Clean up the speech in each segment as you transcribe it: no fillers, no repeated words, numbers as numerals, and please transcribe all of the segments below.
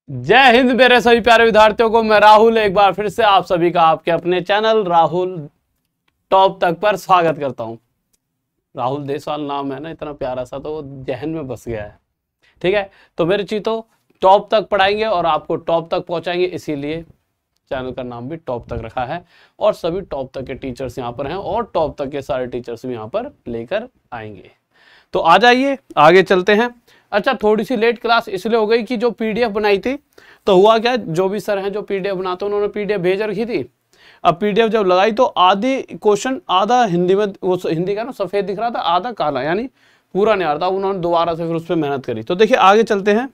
जय हिंद मेरे सभी प्यारे विद्यार्थियों को। मैं राहुल एक बार फिर से आप सभी का आपके अपने चैनल राहुल टॉप तक पर स्वागत करता हूं। राहुल देसवाल नाम है ना, इतना प्यारा सा, तो वो जहन में बस गया है। ठीक है, तो मेरे चीतो टॉप तक पढ़ाएंगे और आपको टॉप तक पहुंचाएंगे, इसीलिए चैनल का नाम भी टॉप तक रखा है। और सभी टॉप तक के टीचर्स यहाँ पर हैं और टॉप तक के सारे टीचर्स भी यहाँ पर लेकर आएंगे। तो आ जाइए, आगे चलते हैं। अच्छा, थोड़ी सी लेट क्लास इसलिए हो गई कि जो पीडीएफ बनाई थी, तो हुआ क्या, जो भी सर हैं जो पीडीएफ बनाते हैं उन्होंने पीडीएफ भेज रखी थी। अब पीडीएफ जब लगाई तो आधी क्वेश्चन आधा हिंदी में, वो हिंदी का ना सफेद दिख रहा था, आधा काला, यानी पूरा नहीं आ रहा था। उन्होंने दोबारा से फिर उस पर मेहनत करी। तो देखिए आगे चलते हैं।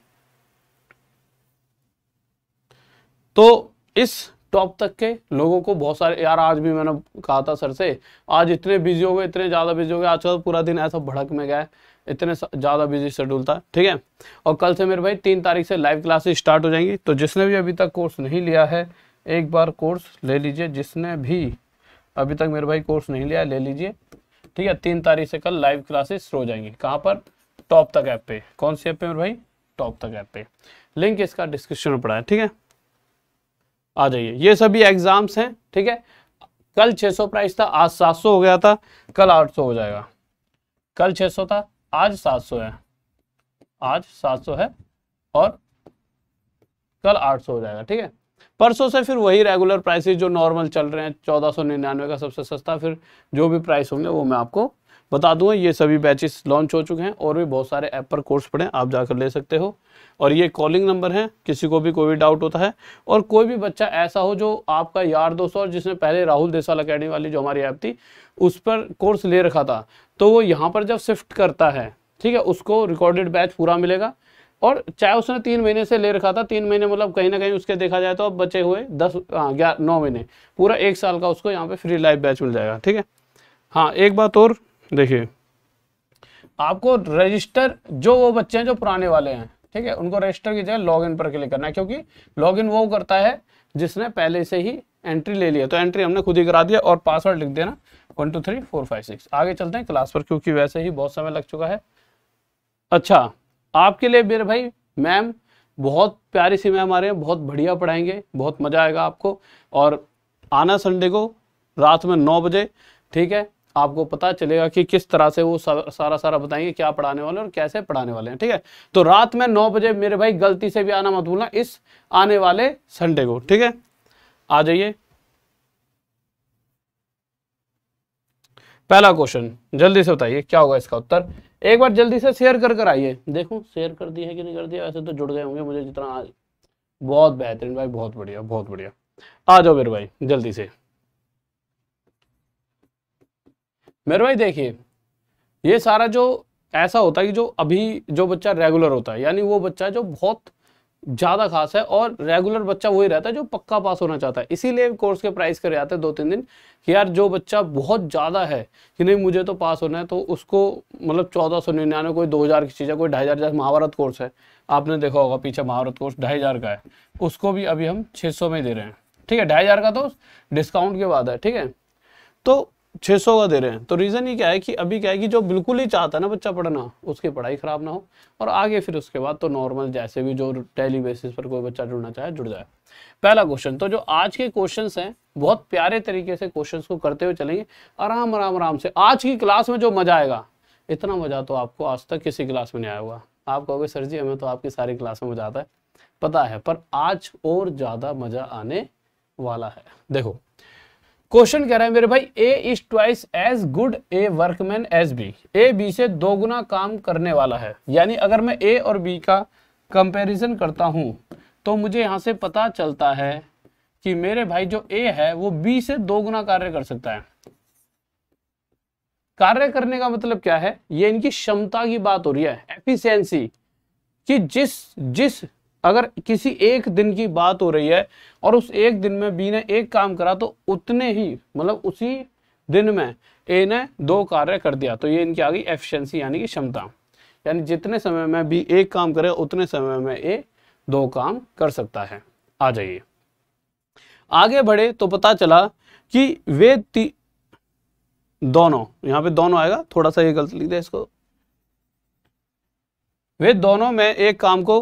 तो इस टॉप तक के लोगों को बहुत सारे, यार आज भी मैंने कहा था सर से, आज इतने बिजी हो गए, इतने ज़्यादा बिजी हो गए, आजकल पूरा दिन ऐसा भड़क में गया है, इतने ज़्यादा बिजी शेड्यूल था। ठीक है, और कल से मेरे भाई 3 तारीख से लाइव क्लासेस स्टार्ट हो जाएंगी। तो जिसने भी अभी तक कोर्स नहीं लिया है, एक बार कोर्स ले लीजिए। जिसने भी अभी तक मेरे भाई कोर्स नहीं लिया ले लीजिए। ठीक है, 3 तारीख से कल लाइव क्लासेस शुरू हो जाएंगी। कहाँ पर? टॉप तक ऐप पे। कौन सी ऐप पे मेरे भाई? टॉप तक ऐप पे। लिंक इसका डिस्क्रिप्शन में पड़ा है। ठीक है, आ जाइए। ये सभी एग्जाम्स हैं। ठीक है, कल 600 प्राइस था, आज 700 हो गया था, कल 800 हो जाएगा। कल 600 था, आज 700 है, आज 700 है और कल 800 हो जाएगा। ठीक है, परसों से फिर वही रेगुलर प्राइसेस जो नॉर्मल चल रहे हैं, 1499 का सबसे सस्ता, फिर जो भी प्राइस होंगे वो मैं आपको बता दूंगा। ये सभी बैचेस लॉन्च हो चुके हैं और भी बहुत सारे ऐप पर कोर्स पढ़े, आप जाकर ले सकते हो। और ये कॉलिंग नंबर है, किसी को भी कोई भी डाउट होता है, और कोई भी बच्चा ऐसा हो जो आपका यार दोस्त और जिसने पहले राहुल देसवाल अकेडमी वाली जो हमारी ऐप थी उस पर कोर्स ले रखा था, तो वो यहाँ पर जब शिफ्ट करता है, ठीक है, उसको रिकॉर्डेड बैच पूरा मिलेगा। और चाहे उसने 3 महीने से ले रखा था, 3 महीने मतलब कहीं ना कहीं उसके देखा जाए तो अब बचे हुए 9 महीने, पूरा 1 साल का उसको यहाँ पे फ्री लाइव बैच मिल जाएगा। ठीक है, हाँ एक बात और देखिए, आपको रजिस्टर, जो वो बच्चे हैं जो पुराने वाले हैं, ठीक है, उनको रजिस्टर की जगह लॉगिन पर क्लिक करना है, क्योंकि लॉगिन वो करता है जिसने पहले से ही एंट्री ले लिया। तो एंट्री हमने खुद ही करा दिया और पासवर्ड लिख देना 1 2 3 4 5 6। आगे चलते हैं क्लास पर, क्योंकि वैसे ही बहुत समय लग चुका है। अच्छा, आपके लिए मेरे भाई मैम बहुत प्यारी सी मैम आ रहे हैं, बहुत बढ़िया पढ़ाएंगे, बहुत मजा आएगा आपको। और आना संडे को रात में 9 बजे। ठीक है, आपको पता चलेगा कि किस तरह से वो सारा बताएंगे क्या पढ़ाने वाले और कैसे पढ़ाने वाले हैं। ठीक है, तो रात में 9 बजे मेरे भाई गलती से भी आना मत भूलना इस आने वाले संडे को। ठीक है, आ जाइए। पहला क्वेश्चन जल्दी से बताइए क्या होगा इसका उत्तर। एक बार जल्दी से शेयर कर आइए, देखो शेयर कर दिया है कि नहीं कर दिया। वैसे तो जुड़ गए होंगे मुझे जितना आज। बहुत बेहतरीन भाई, बहुत बढ़िया बहुत बढ़िया। आ जाओ मेरे भाई जल्दी से। मेरे भाई देखिए, ये सारा जो ऐसा होता है कि जो अभी जो बच्चा रेगुलर होता है, यानी वो बच्चा जो बहुत ज़्यादा खास है, और रेगुलर बच्चा वही रहता है जो पक्का पास होना चाहता है। इसीलिए कोर्स के प्राइस करे जाते हैं 2-3 दिन कि यार जो बच्चा बहुत ज़्यादा है कि नहीं मुझे तो पास होना है, तो उसको मतलब 1499, कोई 2000 की चीज़ है, कोई 2500। जैसे महाभारत कोर्स है, आपने देखा होगा पीछे, महाभारत कोर्स 2500 का है, उसको भी अभी हम 600 में दे रहे हैं। ठीक है, 2500 का तो डिस्काउंट के बाद है। ठीक है, तो 600 का दे रहे हैं। तो रीज़न ये क्या है कि अभी क्या है कि जो बिल्कुल ही चाहता है ना बच्चा पढ़ना, उसकी पढ़ाई खराब ना हो, और आगे फिर उसके बाद तो नॉर्मल जैसे भी जो डेली बेसिस पर कोई बच्चा जुड़ना चाहे जुड़ जाए। पहला क्वेश्चन, तो जो आज के क्वेश्चंस हैं बहुत प्यारे तरीके से क्वेश्चंस को करते हुए चलेंगे, आराम से। आज की क्लास में जो मजा आएगा, इतना मजा तो आपको आज तक किसी क्लास में नहीं आया होगा। आप कहोगे सर जी हमें तो आपकी सारी क्लास में मजा आता है, पता है, पर आज और ज्यादा मजा आने वाला है। देखो क्वेश्चन कह रहा है मेरे भाई, A is twice as good a workman as B. A B से 2 गुना काम करने वाला है। यानी अगर मैं ए और बी का कंपैरिजन करता हूं तो मुझे यहां से पता चलता है कि मेरे भाई जो ए है वो बी से 2 गुना कार्य कर सकता है। कार्य करने का मतलब क्या है, ये इनकी क्षमता की बात हो रही है, एफिशिएंसी, कि जिस अगर किसी एक दिन की बात हो रही है और उस एक दिन में बी ने एक काम करा, तो उतने ही मतलब उसी दिन में ए ने 2 कार्य कर दिया। तो ये इनकी आ गई एफिशिएंसी, यानी कि क्षमता। यानी जितने समय में बी एक काम करे उतने समय में ए 2 काम कर सकता है। आ जाइए आगे बढ़े तो पता चला कि वे दोनों, यहां पे दोनों आएगा, थोड़ा सा ये गलत लिख दे इसको, वे दोनों में एक काम को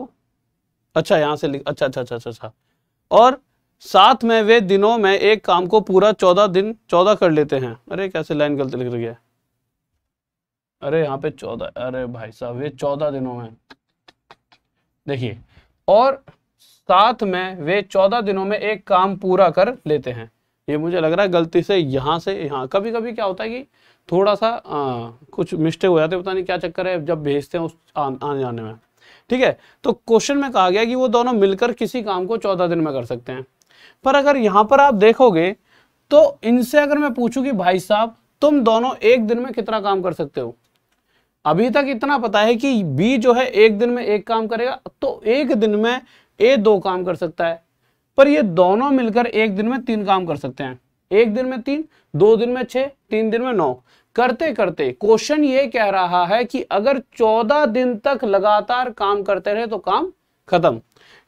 अच्छा यहाँ से लिख, अच्छा अच्छा अच्छा अच्छा अच्छा। और साथ में वे दिनों में एक काम को पूरा 14 कर लेते हैं। अरे कैसे लाइन गलत लिख रही है, अरे यहाँ पे 14, अरे भाई साहब ये 14 दिनों में, देखिए, और साथ में वे 14 दिनों में एक काम पूरा कर लेते हैं। ये मुझे लग रहा है गलती से यहाँ से यहाँ, कभी कभी क्या होता है कि थोड़ा सा कुछ मिस्टेक हो जाते हैं, पता नहीं क्या चक्कर है जब भेजते हैं उस आने जाने में। ठीक है, तो क्वेश्चन में कहा गया कि वो दोनों मिलकर किसी काम को 14 दिन में कर सकते हैं। पर अगर यहाँ पर आप देखोगे तो इनसे अगर मैं पूछूं कि भाई साहब तुम दोनों एक दिन में कितना काम कर सकते हो, अभी तक इतना पता है कि बी जो है एक दिन में एक काम करेगा, तो एक दिन में ए 2 काम कर सकता है। पर ये दोनों मिलकर एक दिन में 3 काम कर सकते हैं, एक दिन में 3, 2 दिन में 6, 3 दिन में 9, करते करते क्वेश्चन ये कह रहा है कि अगर 14 दिन तक लगातार काम करते रहे तो काम खत्म।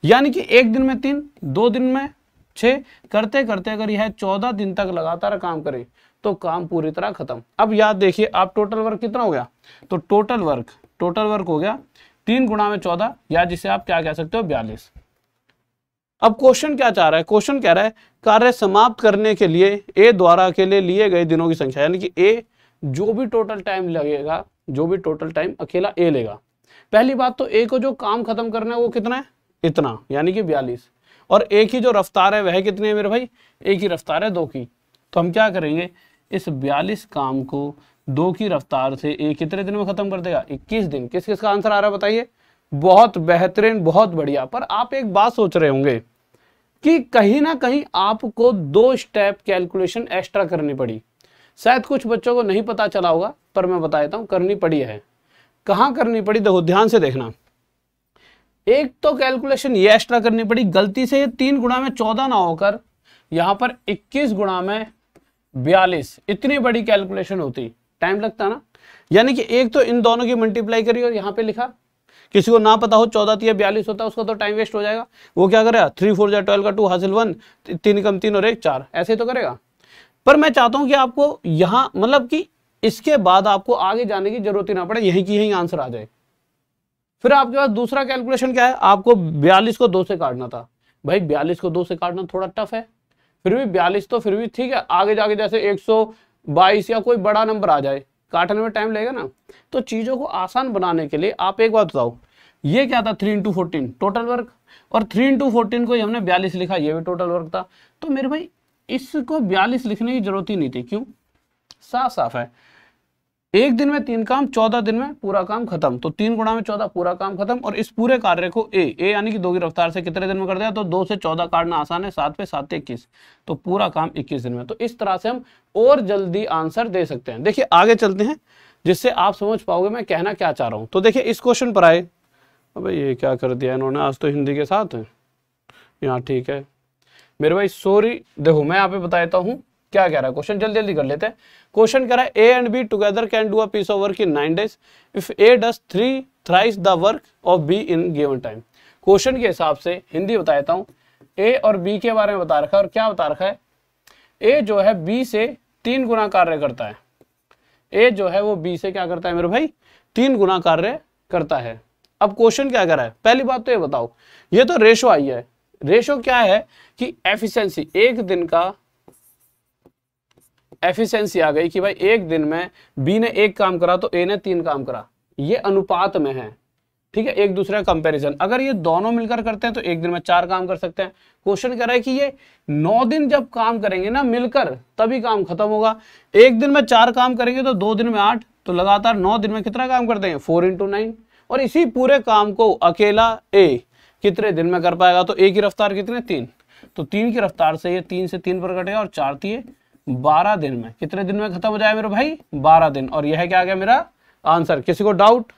यानी कि एक दिन में 3, 2 दिन में 6, करते करते अगर यह 14 दिन तक लगातार काम करे तो काम पूरी तरह खत्म। अब याद देखिए, आप टोटल वर्क कितना हो गया, तो टोटल वर्क हो गया 3 गुणा में 14, या जिसे आप क्या कह सकते हो 42। अब क्वेश्चन क्या चाह रहा है, क्वेश्चन कह रहा है कार्य समाप्त करने के लिए ए द्वारा अकेले लिए गए दिनों की संख्या, यानी कि ए जो भी टोटल टाइम लगेगा, जो भी टोटल टाइम अकेला ए लेगा। पहली बात तो ए को जो काम खत्म करना है वो कितना है, इतना, यानी कि 42। और ए की जो रफ्तार है वह कितनी है मेरे भाई, ए की रफ्तार है 2 की। तो हम क्या करेंगे, इस 42 काम को 2 की रफ्तार से ए कितने दिन में खत्म कर देगा, 21 दिन। किस किस का आंसर आ रहा है बताइए, बहुत बेहतरीन, बहुत बढ़िया। पर आप एक बात सोच रहे होंगे कि कहीं ना कहीं आपको 2 स्टेप कैलकुलेशन एक्स्ट्रा करनी पड़ी। शायद कुछ बच्चों को नहीं पता चला होगा, पर मैं बता देता हूं, करनी पड़ी है। कहां करनी पड़ी, देखो ध्यान से देखना। एक तो कैलकुलेशन ये एक्स्ट्रा करनी पड़ी, गलती से 3 गुणा में 14 ना होकर यहां पर 21 गुणा में 42, इतनी बड़ी कैलकुलेशन होती, टाइम लगता ना। यानी कि एक तो इन दोनों की मल्टीप्लाई करी और यहां पे लिखा, किसी को ना पता हो 14 या 42 होता है उसका तो टाइम वेस्ट हो जाएगा। वो क्या करेगा, 3 4 12 का 2 हासिल 1, 3 कम 3 और 1 4, ऐसे तो करेगा। पर मैं चाहता हूं कि आपको यहां मतलब कि इसके बाद आपको आगे जाने की जरूरत ही ना पड़े, यही की यही आंसर आ जाए। फिर आपके पास दूसरा कैलकुलेशन क्या है, आपको 42 को 2 से काटना था। भाई 42 को 2 से काटना थोड़ा टफ है, फिर भी 42 तो फिर भी ठीक है, आगे जाके जैसे 122 या कोई बड़ा नंबर आ जाए, काटने में टाइम लगेगा ना। तो चीजों को आसान बनाने के लिए आप एक बात बताओ, ये क्या था 3 × 14 टोटल वर्क, और 3 × 14 को हमने 42 लिखा, ये भी टोटल वर्क था। तो मेरे भाई इसको 42 लिखने की जरूरत ही नहीं थी, क्यों, साफ साफ है, एक दिन में 3 काम, 14 दिन में पूरा काम खत्म। तो 3 गुणा में 14 पूरा काम खत्म। और इस पूरे कार्य को ए यानी कि 2 की रफ्तार से कितने दिन में कर दिया, तो 2 से 14 काटना आसान है, 7 पे 7 21, तो पूरा काम 21 दिन में। तो इस तरह से हम और जल्दी आंसर दे सकते हैं। देखिए आगे चलते हैं जिससे आप समझ पाओगे मैं कहना क्या चाह रहा हूं। तो देखिए इस क्वेश्चन पर आए, अबे ये क्या कर दिया इन्होंने, आज तो हिंदी के साथ है यहाँ, ठीक है मेरे भाई सॉरी। देखो मैं यहाँ पे बता देता हूँ क्या कह रहा है क्वेश्चन, जल्दी जल्दी कर लेते हैं। क्वेश्चन कह रहा है A and B together can do a piece of work in 9 days if A does 3 thrice the work of B in given time. Question के हिसाब से हिंदी बता देता हूँ, ए और बी के बारे में बता रखा है, और क्या बता रखा है, ए जो है बी से 3 गुना कार्य करता है। ए जो है वो बी से क्या करता है मेरे भाई, 3 गुना कार्य करता है। अब क्वेश्चन क्या कर रहा है, पहली बात तो ये बताओ, ये तो रेशो आई है। रेशो क्या है कि एफिशिएंसी, एक दिन का एफिशिएंसी आ गई कि भाई एक दिन में बी ने 1 काम करा तो ए ने 3 काम करा, ये अनुपात में है, ठीक है, एक दूसरे का कंपैरिजन। अगर ये दोनों मिलकर करते हैं तो एक दिन में 4 काम कर सकते हैं। क्वेश्चन कह रहा है कि ये 9 दिन जब काम करेंगे ना मिलकर तभी काम खत्म होगा। एक दिन में 4 काम करेंगे तो 2 दिन में 8, तो लगातार 9 दिन में कितना काम कर देंगे, 4 × 9। और इसी पूरे काम को अकेला ए कितने दिन में कर पाएगा, तो ए की रफ्तार कितने 3, तो 3 की रफ्तार से ये 3 से 3 पर कटेगा और 4 3 12 दिन में, कितने दिन में खत्म हो जाए मेरे भाई, 12 दिन। और यह क्या आ गया मेरा आंसर। किसी को डाउट,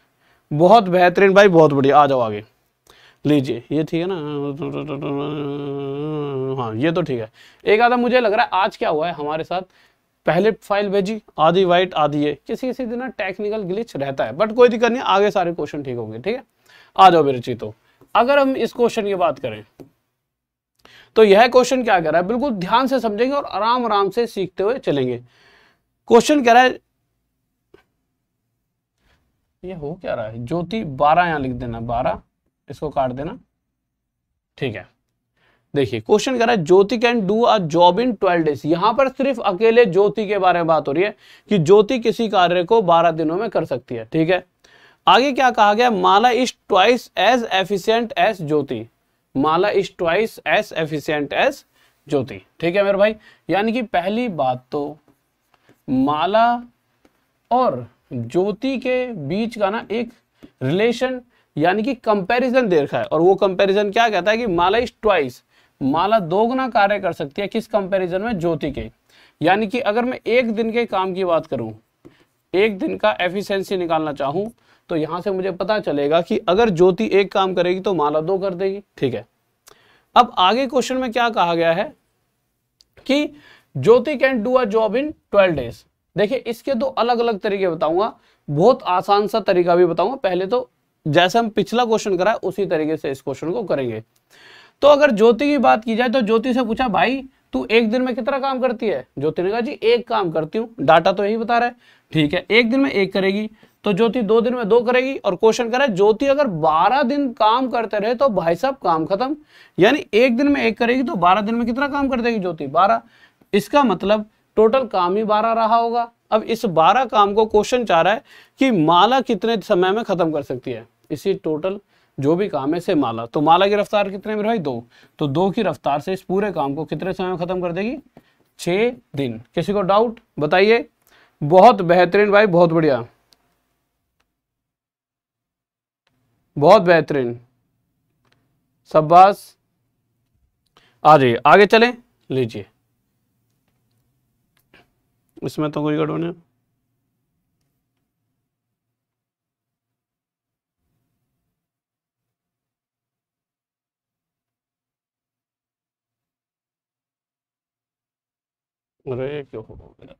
बहुत बेहतरीन भाई, बहुत बढ़िया, आ जाओ आगे लीजिए, ये ठीक है ना, हाँ ये तो ठीक है। एक आधा मुझे लग रहा है आज क्या हुआ है हमारे साथ, पहले फाइल भेजी आधी वाइट आधी है, किसी किसी दिन टेक्निकल ग्लिच रहता है, बट कोई दिक्कत नहीं, आगे सारे क्वेश्चन ठीक होंगे, ठीक है। आ जाओ मेरे चीतों, अगर हम इस क्वेश्चन की बात करें तो यह क्वेश्चन क्या कह रहा है, बिल्कुल ध्यान से समझेंगे और आराम आराम से सीखते हुए चलेंगे। क्वेश्चन कह रहा है, ये हो क्या रहा है ज्योति, 12 यहां लिख देना, 12 इसको काट देना, ठीक है, देखिए क्वेश्चन कह रहा है Jyoti can do a job in 12 days. यहां पर सिर्फ अकेले ज्योति के बारे में बात हो रही है कि ज्योति किसी कार्य को 12 दिनों में कर सकती है। ठीक है, आगे क्या कहा गया, Mala is twice as efficient as Jyoti. Mala is twice as efficient as Jyoti. ठीक है मेरे भाई, यानी कि पहली बात तो माला और ज्योति के बीच का ना एक रिलेशन यानी कि कंपैरिजन दे रखा है, और वो कंपैरिजन क्या कहता है कि माला इज ट्वाइस, माला दोगुना कार्य कर सकती है किस कंपैरिजन में, ज्योति के। यानी कि अगर मैं एक दिन के काम की बात करूं, एक दिन का एफिशिएंसी निकालना चाहूं, तो यहां से मुझे पता चलेगा कि अगर ज्योति एक काम करेगी तो माला 2 कर देगी। ठीक है, अब आगे क्वेश्चन में क्या कहा गया है कि Jyoti can do a job in 12 days. देखिए इसके 2 अलग अलग तरीके बताऊंगा, बहुत आसान सा तरीका भी बताऊंगा। पहले तो जैसे हम पिछला क्वेश्चन करा उसी तरीके से इस क्वेश्चन को करेंगे। तो अगर ज्योति की बात की जाए तो ज्योति से पूछा भाई तू एक दिन में कितना काम करती है, ज्योति ने कहा जी 1 काम करती हूँ, डाटा तो यही बता रहा है। ठीक है, एक दिन में 1 करेगी तो ज्योति 2 दिन में 2 करेगी, और क्वेश्चन करा ज्योति अगर 12 दिन काम करते रहे तो भाई साहब काम खत्म। यानी एक दिन में 1 करेगी तो 12 दिन में कितना काम कर देगी ज्योति, 12। इसका मतलब टोटल काम ही 12 रहा होगा। अब इस 12 काम को क्वेश्चन चाह रहा है कि माला कितने समय में खत्म कर सकती है, इसी टोटल जो भी काम है से माला। तो माला की रफ्तार कितने मेरे भाई, 2। तो 2 की रफ्तार से इस पूरे काम को कितने समय में खत्म कर देगी, 6 दिन। किसी को डाउट बताइए? बहुत बेहतरीन भाई, बहुत बढ़िया, बहुत बेहतरीन, शाबाश। आ जाइए आगे चलें, लीजिए। इसमें तो कोई गड़बड़ नहीं। अरे क्यों हो गया,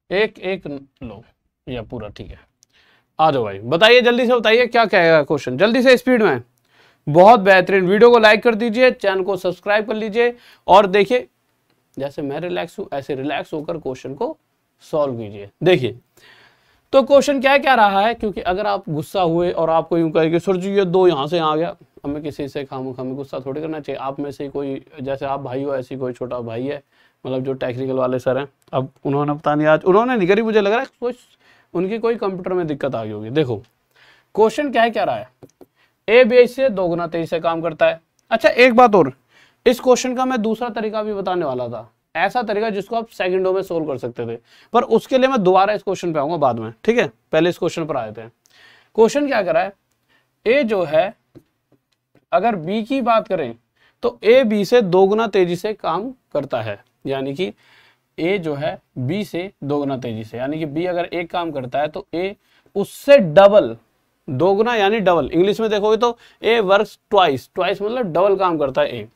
एक एक लो या पूरा, ठीक है। आ जाओ भाई, बताइए जल्दी से, बताइए क्या कहेगा क्वेश्चन, जल्दी से स्पीड में। बहुत बेहतरीन, वीडियो को लाइक कर दीजिए, चैनल को सब्सक्राइब कर लीजिए, और देखिए जैसे मैं रिलैक्स हूं ऐसे रिलैक्स होकर क्वेश्चन को सॉल्व कीजिए। देखिए तो क्वेश्चन क्या रहा है, क्योंकि अगर आप गुस्सा हुए और आपको यूं कहेंगे सर जी ये 2 यहाँ से आ गया, हमें किसी से हमें गुस्सा थोड़ी करना चाहिए। आप में से कोई, जैसे आप भाई हो ऐसी कोई छोटा भाई है, मतलब जो टेक्निकल वाले सर हैं, अब उन्होंने पता नहीं आज उन्होंने नहीं करी, मुझे लग रहा है कुछ उनकी कोई कंप्यूटर में दिक्कत आ गई होगी। देखो क्वेश्चन क्या रहा है, ए बी से 2 गुना तेजी से काम करता है। अच्छा एक बात और, इस क्वेश्चन का मैं दूसरा तरीका भी बताने वाला था, ऐसा तरीका जिसको आप सेकंडों में सोल्व कर सकते थे, पर उसके लिए मैं दोबारा इस क्वेश्चन पे आऊंगा बाद में। ठीक है, पहले इस क्वेश्चन पर आए थे। क्वेश्चन क्या कर रहा है, ए जो है अगर बी की बात करें तो ए बी से 2 गुना तेजी से काम करता है। यानी कि ए जो है बी से 2 गुना तेजी से, यानी कि बी अगर एक काम करता है तो ए उससे डबल, 2 गुना यानी डबल। इंग्लिश में देखोगे तो ए वर्क्स ट्वाइस, ट्वाइस मतलब डबल काम करता है ए।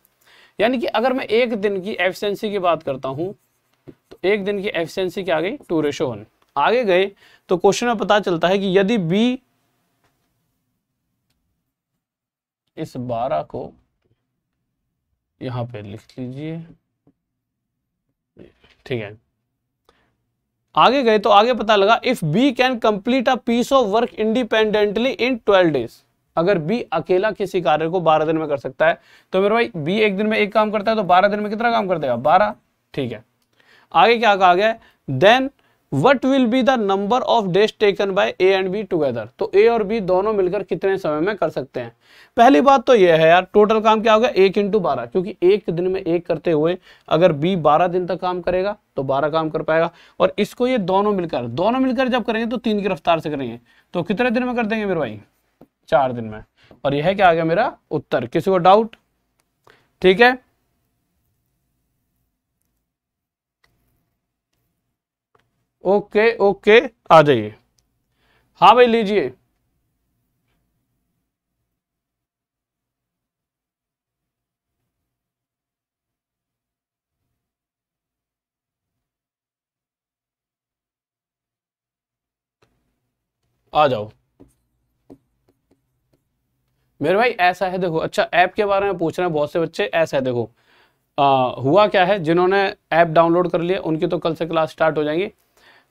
यानी कि अगर मैं एक दिन की एफिशिएंसी की बात करता हूं तो एक दिन की एफिशिएंसी क्या आ गई, 2:1। आगे गए तो क्वेश्चन में पता चलता है कि यदि बी इस 12 को यहां पे लिख लीजिए, ठीक है। आगे गए तो आगे पता लगा if B can complete a piece of work independently in 12 days. अगर बी अकेला किसी कार्य को 12 दिन में कर सकता है तो मेरे भाई बी एक दिन में एक काम करता है तो 12 दिन में कितना काम कर देगा, 12। ठीक है, आगे क्या कहा गया, then what will be the number of days taken by A and B together. तो ए और बी दोनों मिलकर कितने समय में कर सकते हैं। पहली बात तो यह है यार, टोटल काम क्या होगा 1 × 12, क्योंकि एक दिन में एक करते हुए अगर बी 12 दिन तक काम करेगा तो 12 काम कर पाएगा, और इसको ये दोनों मिलकर जब करेंगे तो 3 की रफ्तार से करेंगे तो कितने दिन में कर देंगे मेरे भाई, 4 दिन में। और यह क्या आ गया मेरा उत्तर। किसी को डाउट? ठीक है, ओके ओके, आ जाइए। हाँ भाई लीजिए। आ जाओ मेरे भाई, ऐसा है देखो, अच्छा ऐप के बारे में पूछ रहे हैं बहुत से बच्चे, ऐसा है देखो, हुआ क्या है, जिन्होंने ऐप डाउनलोड कर लिया उनकी तो कल से क्लास स्टार्ट हो जाएंगी।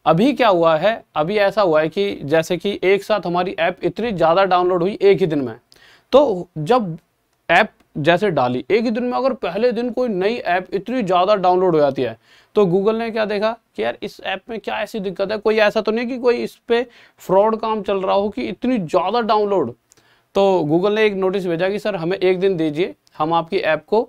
अभी क्या हुआ है, अभी ऐसा हुआ है कि जैसे कि एक साथ हमारी ऐप इतनी ज़्यादा डाउनलोड हुई एक ही दिन में, तो जब ऐप जैसे डाली, एक ही दिन में अगर पहले दिन कोई नई ऐप इतनी ज़्यादा डाउनलोड हो जाती है, तो गूगल ने क्या देखा कि यार इस ऐप में क्या ऐसी दिक्कत है, कोई ऐसा तो नहीं कि कोई इस पे फ्रॉड काम चल रहा हो कि इतनी ज़्यादा डाउनलोड। तो गूगल ने एक नोटिस भेजा कि सर हमें एक दिन दीजिए, हम आपकी ऐप को,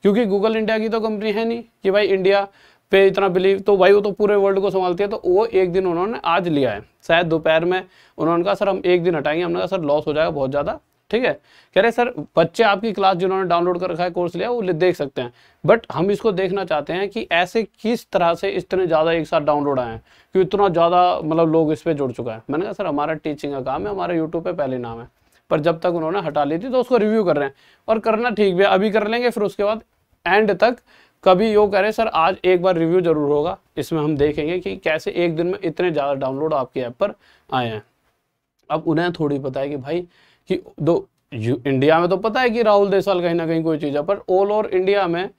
क्योंकि गूगल इंडिया की तो कंपनी है नहीं कि भाई इंडिया पे इतना बिलीव, तो भाई वो तो पूरे वर्ल्ड को संभालती है, तो वो एक दिन उन्होंने आज लिया है, शायद दोपहर में उन्होंने कहा सर हम एक दिन हटाएंगे। हमने कहा सर लॉस हो जाएगा बहुत ज़्यादा, ठीक है। कह रहे सर बच्चे आपकी क्लास जिन्होंने डाउनलोड कर रखा है, कोर्स लिया, वो देख सकते हैं, बट हम इसको देखना चाहते हैं कि ऐसे किस तरह से इतने ज़्यादा एक साथ डाउनलोड आए हैं, कि इतना ज़्यादा मतलब लोग इस पर जुड़ चुका है। मैंने कहा सर हमारा टीचिंग का काम है, हमारा यूट्यूब पे पहले नाम है, पर जब तक उन्होंने हटा ली थी तो उसको रिव्यू कर रहे हैं, और करना ठीक भी है, अभी कर लेंगे, फिर उसके बाद एंड तक कभी यो कह रहे सर आज एक बार रिव्यू जरूर होगा, इसमें हम देखेंगे कि कैसे एक दिन में इतने ज़्यादा डाउनलोड आपकी ऐप पर आए हैं। अब उन्हें थोड़ी पता है कि भाई कि इंडिया में तो पता है कि राहुल देसवाल कहीं ना कहीं कोई चीज़ है, पर ऑल ओवर इंडिया में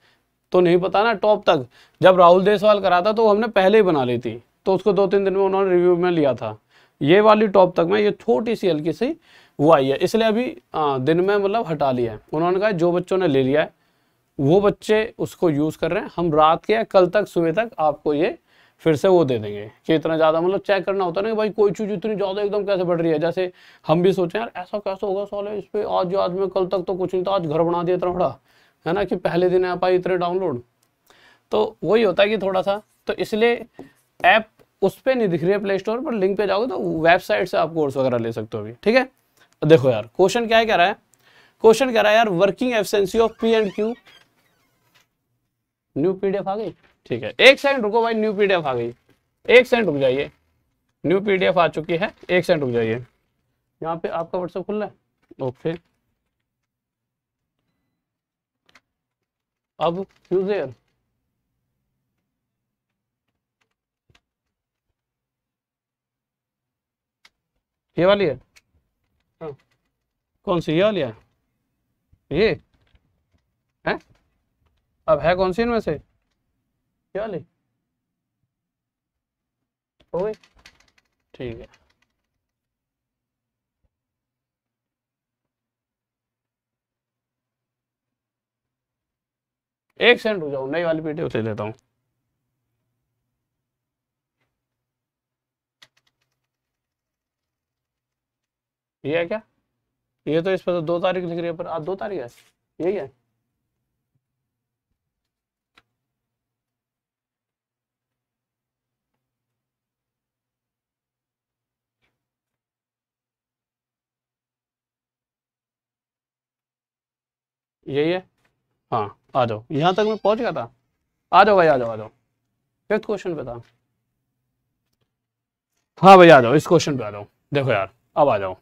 तो नहीं पता ना। टॉप तक जब राहुल देसवाल करा था तो हमने पहले ही बना ली थी, तो उसको 2-3 दिन में उन्होंने रिव्यू में लिया था। ये वाली टॉप तक में ये छोटी सी हल्की सी वो आई है, इसलिए अभी दिन में मतलब हटा लिया है। उन्होंने कहा जो बच्चों ने ले लिया है वो बच्चे उसको यूज़ कर रहे हैं, हम रात के या कल तक सुबह तक आपको ये फिर से वो दे देंगे कि इतना ज़्यादा मतलब चेक करना होता है ना कि भाई कोई चीज़ इतनी ज़्यादा एकदम कैसे बढ़ रही है। जैसे हम भी सोचें यार ऐसा कैसे होगा साले, इस पर आज में कल तक तो कुछ नहीं था, आज घर बना दिया इतना बड़ा, है ना, कि पहले दिन आ पाई इतने डाउनलोड। तो वही होता है कि थोड़ा सा, तो इसलिए ऐप उस पर नहीं दिख रही है प्ले स्टोर पर, लिंक पे जाओगे तो वेबसाइट से आप कोर्स वगैरह ले सकते हो अभी, ठीक है। देखो यार क्वेश्चन क्या है, कह रहा है, क्वेश्चन कह रहा है यार working efficiency of P and Q. New PDF आ गई, ठीक है, एक सेकंड रुको भाई, न्यू पीडीएफ आ गई, एक सेकंड रुक जाइए, न्यू पीडीएफ आ चुकी है, एक सेकंड रुक जाइए। यहाँ पे आपका व्हाट्सएप खुल रहा है, ओके, अब यूजर ये वाली है, हाँ। कौन सी, ये वाली है, ये है, अब है कौन सी इनमें से, ये वाली, ओए ठीक है। एक सेकंड रुक जाओ, नई वाली पीडीएफ ले लेता हूँ। ये है क्या, ये तो इस पर तो 2 तारीख लिख रही है, पर आज 2 तारीख है, यही है। यही है, हाँ आ जाओ, यहाँ तक मैं पहुंच गया था, आ जाओ भाई, आ जाओ, आ जाओ, 5th क्वेश्चन पे था, हाँ भाई आ जाओ, इस क्वेश्चन पे आ जाओ। देखो यार अब आ जाओ,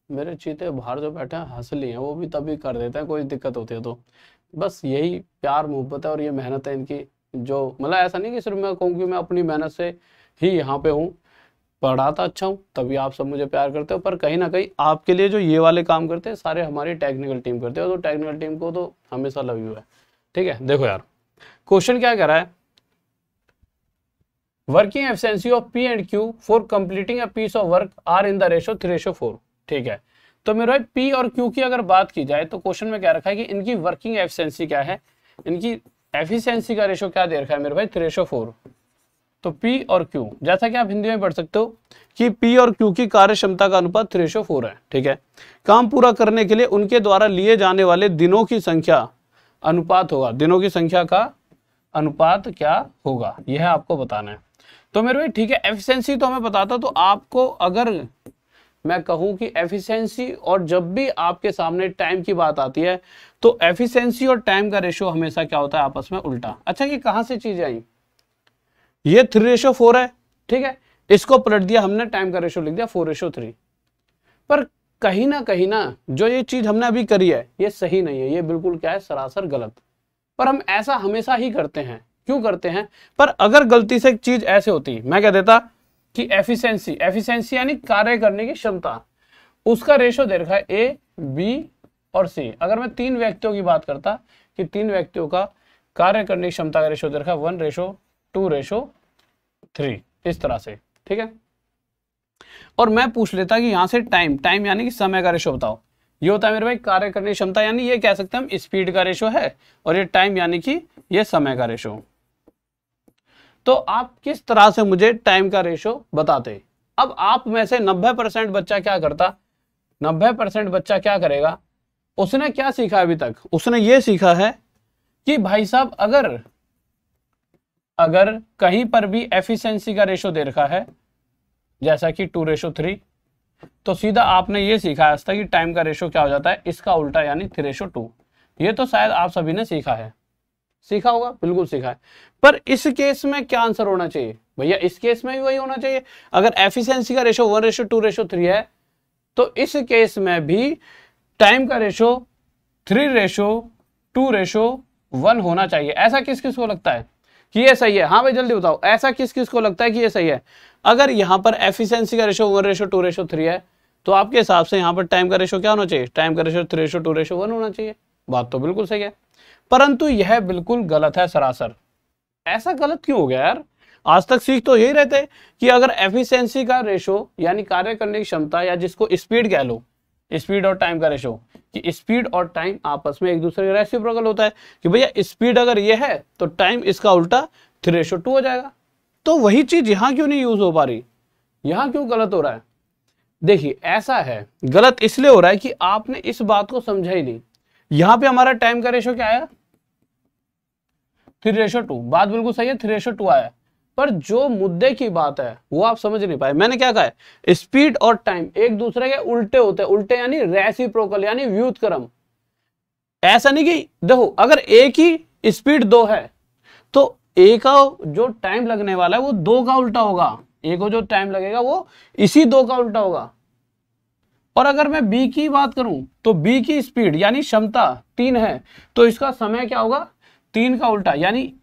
मेरे चीते बाहर जो बैठे हैं हंस लिए हैं, वो भी तभी कर देते हैं कोई दिक्कत होती है तो। बस यही प्यार मोहब्बत है और ये मेहनत है इनकी, जो मतलब ऐसा नहीं कि सिर्फ मैं कहूँ कि मैं अपनी मेहनत से ही यहाँ पे हूँ, पढ़ाता अच्छा हूँ तभी आप सब मुझे प्यार करते हो, पर कहीं ना कहीं आपके लिए जो ये वाले काम करते हैं सारे हमारी टेक्निकल टीम करते हो, तो टेक्निकल टीम को तो हमेशा लव यू है, ठीक है। देखो यार क्वेश्चन क्या कह रहा है, working efficiency of P and Q for completing a piece of work are in the ratio 3:4, ठीक है। तो मेरे भाई पी और क्यू की अगर बात की जाए तो क्वेश्चन में क्या रखा है कि इनकी वर्किंग एफिशिएंसी क्या है, इनकी एफिशिएंसी का रेशो क्या दे रखा है मेरे भाई 3:4। तो पी और क्यू, जैसा कि आप हिंदी में पढ़ सकते हो कि पी और क्यू की कार्य क्षमता का अनुपात 3:4 है, ठीक है। काम पूरा करने के लिए उनके द्वारा लिए जाने वाले दिनों की संख्या अनुपात होगा, दिनों की संख्या का अनुपात क्या होगा, यह आपको बताना है। तो मेरे भाई ठीक है, एफिशिएंसी तो हमें पता था, तो आपको अगर मैं कहूं कि एफिशिएंसी और जब भी आपके सामने टाइम की बात आती है तो एफिशिएंसी और टाइम का रेशो हमेशा क्या होता है, आपस में उल्टा। अच्छा ये कहां से चीज आई, ये 3:4 है, ठीक है, इसको पलट दिया हमने, टाइम का रेशो लिख दिया 4:3। पर कहीं ना जो ये चीज हमने अभी करी है ये सही नहीं है, ये बिल्कुल क्या है, सरासर गलत। पर हम ऐसा हमेशा ही करते हैं, क्यों करते हैं, पर अगर गलती से एक चीज ऐसे होती, मैं कह देता कि एफिशिएंसी यानी कार्य करने की क्षमता, उसका रेशो दे रखा है ए, बी और सी। अगर मैं 3 व्यक्तियों की बात करता कि 3 व्यक्तियों का कार्य करने की क्षमता का रेशो दे रखा है 1:2:3, इस तरह से, ठीक है। और मैं पूछ लेता कि यहाँ से टाइम, टाइम यानी कि समय का रेशो बताओ, ये होता है मेरे भाई कार्य करने की क्षमता, यानी ये कह सकते हैं हम स्पीड का रेशो है, और ये टाइम यानी कि ये समय का रेशो। तो आप किस तरह से मुझे टाइम का रेशो बताते। अब आप में से 90% बच्चा क्या करता, 90% बच्चा क्या करेगा, उसने क्या सीखा अभी तक, उसने ये सीखा है कि भाई साहब अगर कहीं पर भी एफिशिएंसी का रेशो दे रखा है जैसा कि 2:3, तो सीधा आपने ये सीखा आज तक कि टाइम का रेशो क्या हो जाता है, इसका उल्टा यानी 3:2। ये तो शायद आप सभी ने सीखा है, सीखा होगा, बिल्कुल सीखा है। पर इस केस में क्या आंसर होना चाहिए भैया, इस केस में भी वही होना चाहिए। अगर एफिशिएंसी का रेशो 1:2:3 है, तो इस केस में भी टाइम का रेशो 3:2:1 होना चाहिए। ऐसा किस किस को लगता है कि ये सही है? हाँ भाई जल्दी बताओ, ऐसा किस किस को लगता है कि ये सही है? अगर यहाँ पर एफिशिएंसी का रेशो 1:2:3 है, तो आपके हिसाब से यहाँ पर टाइम का रेशो क्या होना चाहिए? टाइम का रेशो 3:2:1 होना चाहिए। बात तो बिल्कुल सही है, परंतु यह बिल्कुल गलत है सरासर। ऐसा गलत क्यों हो गया यार? आज तक सीख तो यही रहते कि अगर एफिशिएंसी का रेशो यानी कार्य करने की क्षमता, या जिसको स्पीड कह लो, स्पीड और टाइम का रेशो, कि स्पीड और टाइम आपस में एक दूसरे का रेसिप्रोकल होता है, कि भैया स्पीड अगर ये है तो टाइम इसका उल्टा 3:2 हो जाएगा। तो वही चीज यहां क्यों नहीं यूज हो पा रही, यहां क्यों गलत हो रहा है? देखिए ऐसा है, गलत इसलिए हो रहा है कि आपने इस बात को समझा ही नहीं। यहां पे हमारा टाइम का रेशो क्या आया? 3:2। बात बिल्कुल सही है, 3:2 आया, पर जो मुद्दे की बात है वो आप समझ नहीं पाए। मैंने क्या कहा है, स्पीड और टाइम एक दूसरे के उल्टे होते हैं, उल्टे यानी रेसिप्रोकल यानी व्युत्क्रम। ऐसा नहीं कि देखो अगर एक ही स्पीड 2 है तो ए का जो टाइम लगने वाला है वो 2 का उल्टा होगा, ए को जो टाइम लगेगा वो इसी 2 का उल्टा होगा। और अगर मैं बी की बात करूं तो बी की स्पीड यानी क्षमता 3 है, तो इसका समय क्या होगा? 3 का उल्टा। यानी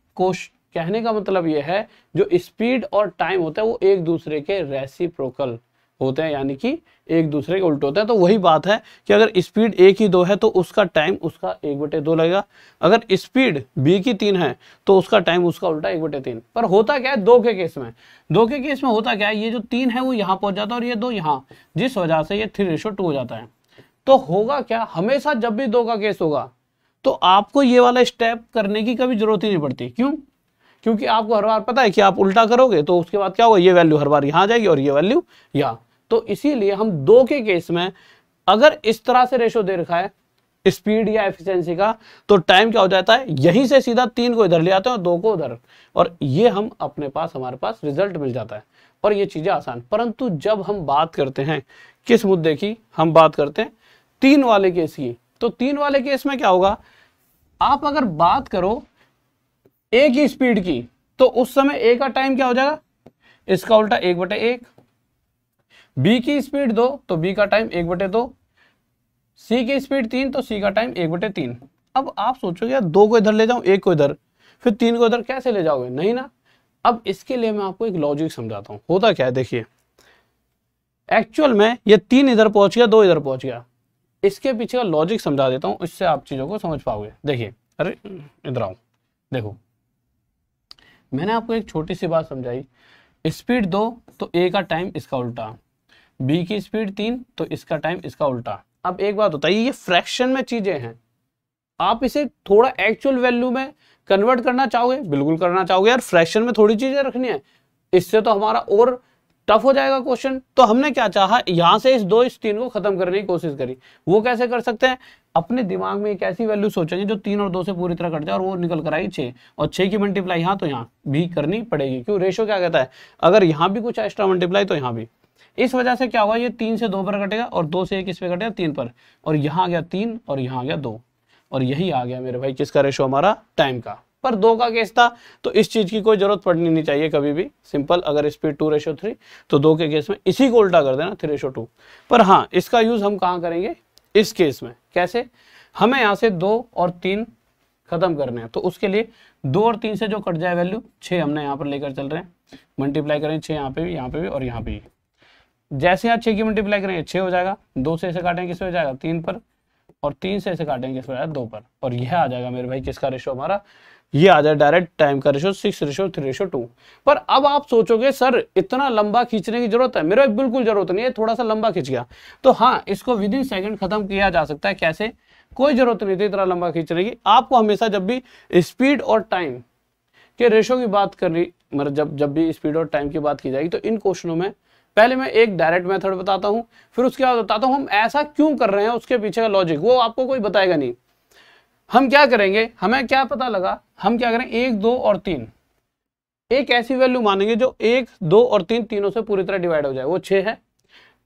कहने का मतलब यह है जो स्पीड और टाइम होता है वो एक दूसरे के रेसिप्रोकल होते हैं, यानी कि एक दूसरे के उल्टे होते हैं। तो वही बात है कि अगर स्पीड ए की 2 है तो उसका टाइम उसका 1/2 लगेगा। अगर स्पीड बी की 3 है तो उसका टाइम उसका उल्टा 1/3। पर होता क्या है 2 के केस में, 2 के केस में होता क्या है, ये जो 3 है वो यहाँ पहुंच जाता है और ये 2 यहाँ, जिस वजह से ये 3:2 हो जाता है। तो होगा क्या, हमेशा जब भी 2 का केस होगा तो आपको ये वाला स्टेप करने की कभी जरूरत ही नहीं पड़ती। क्यों? क्योंकि आपको हर बार पता है कि आप उल्टा करोगे तो उसके बाद क्या होगा, ये वैल्यू हर बार यहाँ आ जाएगी और ये वैल्यू यहाँ। तो इसीलिए हम 2 के केस में अगर इस तरह से रेशो दे रखा है स्पीड या एफिशिएंसी का, तो टाइम क्या हो जाता है, यहीं से सीधा 3 को इधर ले आते हैं और 2 को उधर, और ये हम अपने पास हमारे पास रिजल्ट मिल जाता है और ये चीजें आसान। परंतु जब हम बात करते हैं किस मुद्दे की, हम बात करते हैं 3 वाले केस की, तो 3 वाले केस में क्या होगा, आप अगर बात करो ए की स्पीड की तो उस समय ए का टाइम क्या हो जाएगा, इसका उल्टा 1/1। बी की स्पीड 2 तो बी का टाइम 1/2। सी की स्पीड 3 तो सी का टाइम 1/3। अब आप सोचोगे यार 2 को इधर ले जाऊं, 1 को इधर, फिर 3 को इधर कैसे ले जाओगे? नहीं ना। अब इसके लिए मैं आपको एक लॉजिक समझाता हूं। होता क्या है देखिए, एक्चुअल में ये 3 इधर पहुंच गया, 2 इधर पहुंच गया। इसके पीछे का लॉजिक समझा देता हूं, इससे आप चीजों को समझ पाओगे। देखिए, अरे इधर आओ, देखो मैंने आपको एक छोटी सी बात समझाई, स्पीड 2 तो ए का टाइम इसका उल्टा, बी की स्पीड 3 तो इसका टाइम इसका उल्टा। अब एक बात बताइए, ये फ्रैक्शन में चीजें हैं, आप इसे थोड़ा एक्चुअल वैल्यू में कन्वर्ट करना चाहोगे? बिल्कुल करना चाहोगे यार, फ्रैक्शन में थोड़ी चीजें रखनी है, इससे तो हमारा और टफ हो जाएगा क्वेश्चन। तो हमने क्या चाहा, यहां से इस 2 इस 3 को खत्म करने की कोशिश करी। वो कैसे कर सकते हैं, अपने दिमाग में एक ऐसी वैल्यू सोचेंगे जो 3 और 2 से पूरी तरह कट जाए और वो निकल कर आई 6, और 6 की मल्टीप्लाई यहाँ तो यहाँ भी करनी पड़ेगी। क्यों? रेशो क्या कहता है, अगर यहाँ भी कुछ एक्स्ट्रा मल्टीप्लाई तो यहाँ भी। इस वजह से क्या हुआ, ये 3 से 2 पर कटेगा और 2 से 1 इस पे कटेगा 3 पर, और यहाँ आ गया 3 और यहाँ आ गया 2, और यही आ गया मेरे भाई किसका रेशो, हमारा टाइम का। पर 2 का केस था तो इस चीज की कोई जरूरत पड़नी नहीं चाहिए कभी भी। सिंपल, अगर स्पीड 2:3 तो 2 के केस में इसी को उल्टा कर देना 3:2। पर हाँ, इसका यूज हम कहाँ करेंगे, इस केस में। कैसे? हमें यहाँ से 2 और 3 खत्म करने हैं, तो उसके लिए 2 और 3 से जो कट जाए वैल्यू 6 हमने यहाँ पर लेकर चल रहे हैं, मल्टीप्लाई करेंगे 6 यहाँ पे भी, यहाँ पे भी और यहाँ पे भी। जैसे यहाँ 6 की मल्टीप्लाई करेंगे 6 हो जाएगा, 2 से इसे काटेंगे किस पे हो जाएगा 3 पर, और 3 से इसे काटेंगे किस पे हो जाएगा 2 पर, और यह आ जाएगा मेरे भाई किसका रेशो, हमारा ये आ जाए डायरेक्ट टाइम का रेशो 6:3:2। पर अब आप सोचोगे सर इतना लंबा खींचने की जरूरत है? मेरे बिल्कुल जरूरत नहीं है, थोड़ा सा लंबा खींच गया तो हाँ, इसको विद इन सेकंड खत्म किया जा सकता है। कैसे? कोई जरूरत नहीं थी इतना लंबा खींचने की। आपको हमेशा जब भी स्पीड और टाइम के रेशो की बात करनी, मतलब जब भी स्पीड और टाइम की बात की जाएगी तो इन क्वेश्चनों में पहले मैं एक डायरेक्ट मेथड बताता हूं, फिर उसके बाद बताता हूं हम ऐसा क्यों कर रहे हैं, उसके पीछे का लॉजिक वो आपको कोई बताएगा नहीं। हम क्या करेंगे, हमें क्या पता लगा, हम क्या करें 1, 2 और 3 एक ऐसी वैल्यू मानेंगे जो 1, 2 और 3 तीनों से पूरी तरह डिवाइड हो जाए। वो 6 है।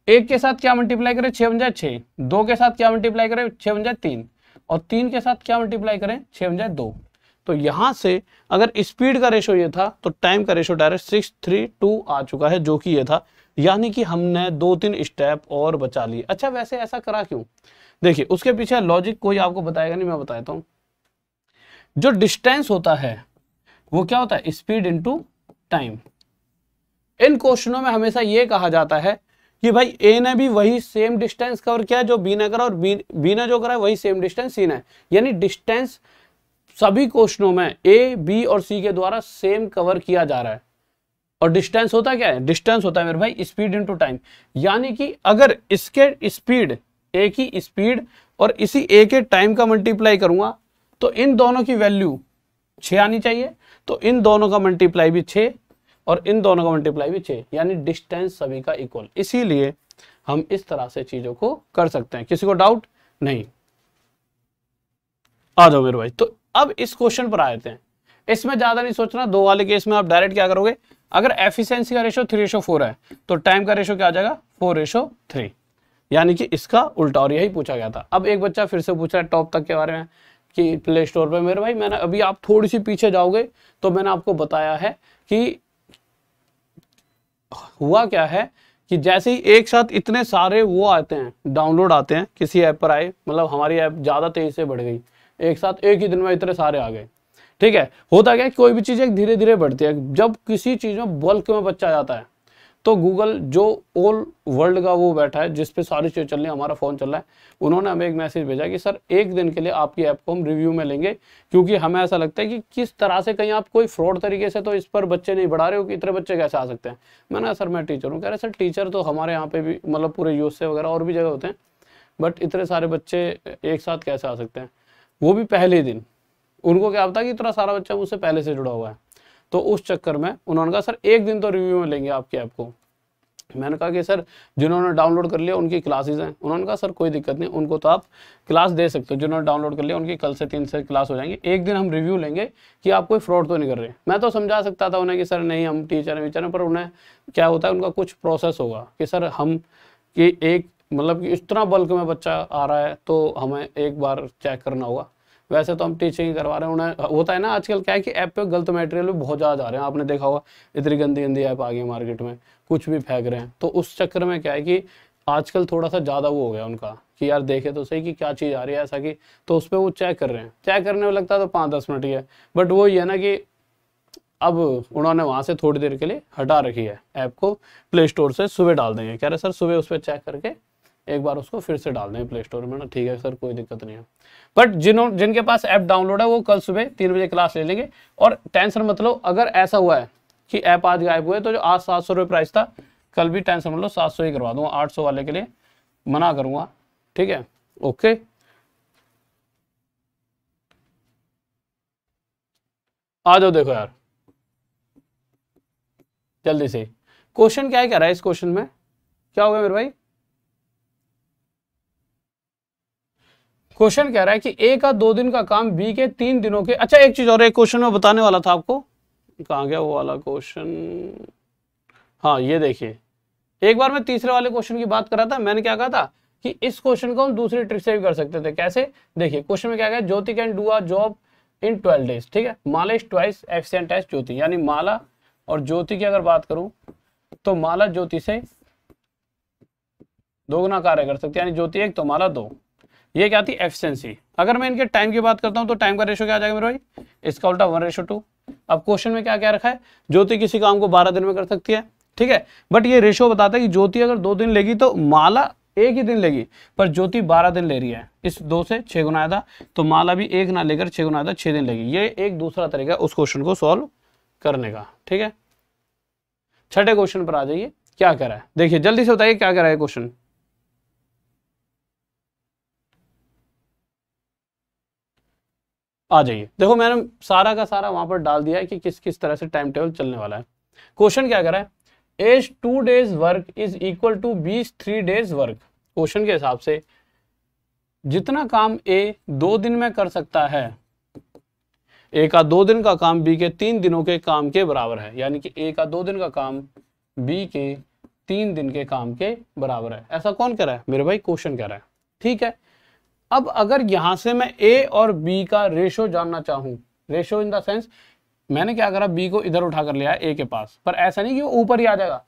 1 के साथ क्या मल्टीप्लाई करें, 6 बन जाए 6। 2 के साथ क्या मल्टीप्लाई करें, 6 बन जाए 3। और 3 के साथ क्या मल्टीप्लाई करें, 6 बन जाए 2। तो यहां से अगर स्पीड का रेशो ये था तो टाइम का रेशो डायरेक्ट 6:3:2 आ चुका है, जो कि ये था। यानी कि हमने 2-3 स्टेप और बचा लिए। अच्छा, वैसे ऐसा करा क्यों? देखिए, उसके पीछे लॉजिक कोई आपको बताएगा नहीं, मैं बताता हूं। जो डिस्टेंस होता है वो क्या होता है, स्पीड इनटू टाइम। इन क्वेश्चनों में हमेशा ये कहा जाता है कि भाई ए ने भी वही सेम डिस्टेंस कवर किया जो बी ने करा, और बी ने जो करा वही सेम डिस्टेंस सी ने। यानी डिस्टेंस सभी क्वेश्चनों में ए, बी और सी के द्वारा सेम कवर किया जा रहा है। और डिस्टेंस होता क्या है, डिस्टेंस होता है मेरे भाई स्पीड इनटू टाइम। यानी कि अगर इसके स्पीड, ए की स्पीड और इसी ए के टाइम का मल्टीप्लाई करूंगा तो इन दोनों की वैल्यू 6 आनी चाहिए। तो इन दोनों का मल्टीप्लाई भी 6 और इन दोनों का मल्टीप्लाई भी 6, यानी डिस्टेंस सभी का इक्वल। इसीलिए हम इस तरह से चीजों को कर सकते हैं। किसी को डाउट नहीं? आ जाओ मेरे भाई। तो अब इस क्वेश्चन पर आते हैं। इसमें ज्यादा नहीं सोचना, 2 वाले केस में आप डायरेक्ट क्या करोगे, अगर एफिशिएंसी का रेशो 3:4 है तो टाइम का रेशो क्या आ जाएगा, 4:3। यानी कि इसका उल्टा, और यही पूछा गया था। अब एक बच्चा फिर से पूछ रहा है टॉप तक के बारे में कि प्ले स्टोर पे। मेरे भाई मैंने अभी, आप थोड़ी सी पीछे जाओगे तो मैंने आपको बताया है कि हुआ क्या है कि जैसे ही एक साथ इतने सारे वो आते हैं, डाउनलोड आते हैं, किसी ऐप पर आए, मतलब हमारी ऐप ज्यादा तेजी से बढ़ गई, एक साथ एक ही दिन में इतने सारे आ गए। ठीक है, होता क्या है, कोई भी चीज एक धीरे धीरे बढ़ती है। जब किसी चीज में बल्क में बच्चा जाता है तो गूगल, जो ऑल वर्ल्ड का वो बैठा है जिसपे सारी चीजें चल रही है, हमारा फोन चल रहा है, उन्होंने हमें एक मैसेज भेजा कि सर एक दिन के लिए आपकी ऐप को हम रिव्यू में लेंगे, क्योंकि हमें ऐसा लगता है कि किस तरह से कहीं आप कोई फ्रॉड तरीके से तो इस पर बच्चे नहीं बढ़ा रहे हो कि इतने बच्चे कैसे आ सकते हैं। मैंने कहा सर मैं टीचर हूँ। कह रहे सर टीचर तो हमारे यहाँ पे भी, मतलब पूरे यूएस से वगैरह और भी जगह होते हैं, बट इतने सारे बच्चे एक साथ कैसे आ सकते हैं, वो भी पहले दिन। उनको क्या पता कि इतना सारा बच्चा मुझसे पहले से जुड़ा हुआ है। तो उस चक्कर में उन्होंने कहा सर एक दिन तो रिव्यू में लेंगे आपकी ऐप को। मैंने कहा कि सर जिन्होंने डाउनलोड कर लिया उनकी क्लासेस हैं। उन्होंने कहा सर कोई दिक्कत नहीं, उनको तो आप क्लास दे सकते हो। जिन्होंने डाउनलोड कर लिया उनकी कल से 3 से क्लास हो जाएंगी। एक दिन हम रिव्यू लेंगे कि आप कोई फ्रॉड तो नहीं कर रहे। मैं तो समझा सकता था उन्हें कि सर नहीं हम टीचर हैं, पर उन्हें क्या होता है, उनका कुछ प्रोसेस होगा कि सर हम कि एक, मतलब कि इतना बल्क में बच्चा आ रहा है तो हमें एक बार चेक करना होगा। वैसे तो हम टीचिंग करवा रहे हैं। उन्हें होता है ना, आजकल क्या है कि ऐप पे गलत मटेरियल भी बहुत ज़्यादा जा रहे हैं। आपने देखा होगा इतनी गंदी गंदी ऐप आ गई है मार्केट में, कुछ भी फेंक रहे हैं। तो उस चक्कर में क्या है कि आजकल थोड़ा सा ज़्यादा वो हो गया उनका कि यार देखे तो सही कि क्या चीज़ आ रही है ऐसा कि, तो उस पर वो चेक कर रहे हैं। चेक करने में लगता है तो 5-10 मिनट ही है, बट वो ये है ना कि अब उन्होंने वहाँ से थोड़ी देर के लिए हटा रखी है ऐप को, प्ले स्टोर से सुबह डाल देंगे। कह रहे सर सुबह उस पर चेक करके एक बार उसको फिर से डाल दें प्ले स्टोर में ना। ठीक है सर कोई दिक्कत नहीं है। बट जिनके पास ऐप डाउनलोड है वो कल सुबह 3 बजे क्लास ले लेंगे। और टेंशन मत लो, अगर ऐसा हुआ है कि ऐप आज गायब हुए तो जो आज 700 रुपये प्राइस था, कल भी टेंशन मत लो 700 ही करवा दूंगा। 800 वाले के लिए मना करूंगा। ठीक है, ओके। आ जाओ, देखो यार जल्दी से क्वेश्चन क्या है, कह रहा है इस क्वेश्चन में क्या होगा मेरे भाई। क्वेश्चन कह रहा है कि ए का 2 दिन का काम बी के 3 दिनों के। अच्छा एक चीज और, एक क्वेश्चन में बताने वाला था आपको, कहाँ गया वो वाला क्वेश्चन। हाँ ये देखिए, एक बार मैं तीसरे वाले क्वेश्चन की बात कर रहा था। मैंने क्या कहा था कि इस क्वेश्चन को हम दूसरी ट्रिक से भी कर सकते थे। कैसे? देखिए क्वेश्चन में क्या है, Jyoti can do a job in 12 days. ठीक है, Mala is twice efficient as Jyoti. यानी माला और ज्योति की अगर बात करूं तो माला ज्योति से 2 गुना कार्य कर सकती है, यानी ज्योति 1 तो माला 2। ये क्या थी, एफिशिएंसी। अगर मैं इनके टाइम की बात करता हूं तो टाइम का रेशो क्या आ जाएगा मेरे भाई, इसका उल्टा 1:2। अब क्वेश्चन में क्या क्या रखा है, ज्योति किसी काम को 12 दिन में कर सकती है। ठीक है, बट ये रेशो बताता है कि ज्योति अगर 2 दिन लेगी तो माला एक ही दिन लेगी, पर ज्योति 12 दिन ले रही है। इस 2 से 6 गुना आया था, तो माला भी 1 ना लेकर 6 गुना आया था, 6 दिन लेगी। ये एक दूसरा तरीका है उस क्वेश्चन को सॉल्व करने का। ठीक है, छठे क्वेश्चन पर आ जाइए। क्या कह रहा है देखिए, जल्दी से बताइए क्या कह रहा है क्वेश्चन। आ जाइए, देखो मैंने सारा का सारा वहां पर डाल दिया है कि किस किस तरह से टाइम टेबल चलने वाला है। क्वेश्चन क्या कर रहा है, as 2 days work is equal to B 3 days work. Question के हिसाब से जितना काम ए 2 दिन में कर सकता है, ए का 2 दिन का काम बी के 3 दिनों के काम के बराबर है। यानी कि ए का 2 दिन का काम बी के 3 दिन के काम के बराबर है। ऐसा कौन कह रहा है मेरे भाई, क्वेश्चन कह रहा है। ठीक है, अब अगर यहां से मैं ए और बी का रेशो जानना चाहूं, रेशो इन द सेंस मैंने क्या करा, बी को इधर उठा कर लिया ए के पास, पर ऐसा नहीं कि वो ऊपर ही आ जाएगा।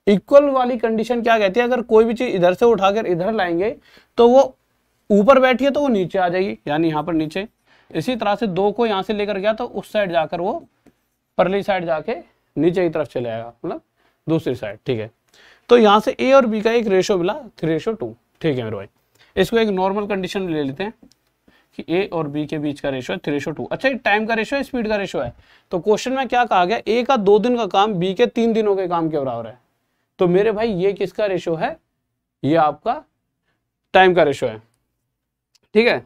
इक्वल वाली कंडीशन क्या कहती है, अगर कोई भी चीज इधर से उठाकर इधर लाएंगे तो वो ऊपर बैठी है तो वो नीचे आ जाएगी, यानी यहाँ पर नीचे। इसी तरह से 2 को यहां से लेकर गया तो उस साइड जाकर वो परली साइड जाके नीचे की तरफ चले जाएगा, मतलब दूसरी साइड। ठीक है, तो यहां से ए और बी का एक रेशो मिला 3:2। ठीक है मेरे भाई, इसको एक नॉर्मल कंडीशन ले लेते हैं कि ए और बी के बीच का रेशो है 3:2। अच्छा, ये टाइम का रेशो है, स्पीड का रेशो है। तो क्वेश्चन में क्या कहा गया, ए का 2 दिन का काम बी के 3 दिनों के काम के बराबर है। तो मेरे भाई ये किसका रेशो है, ये आपका टाइम का रेशो है। ठीक है,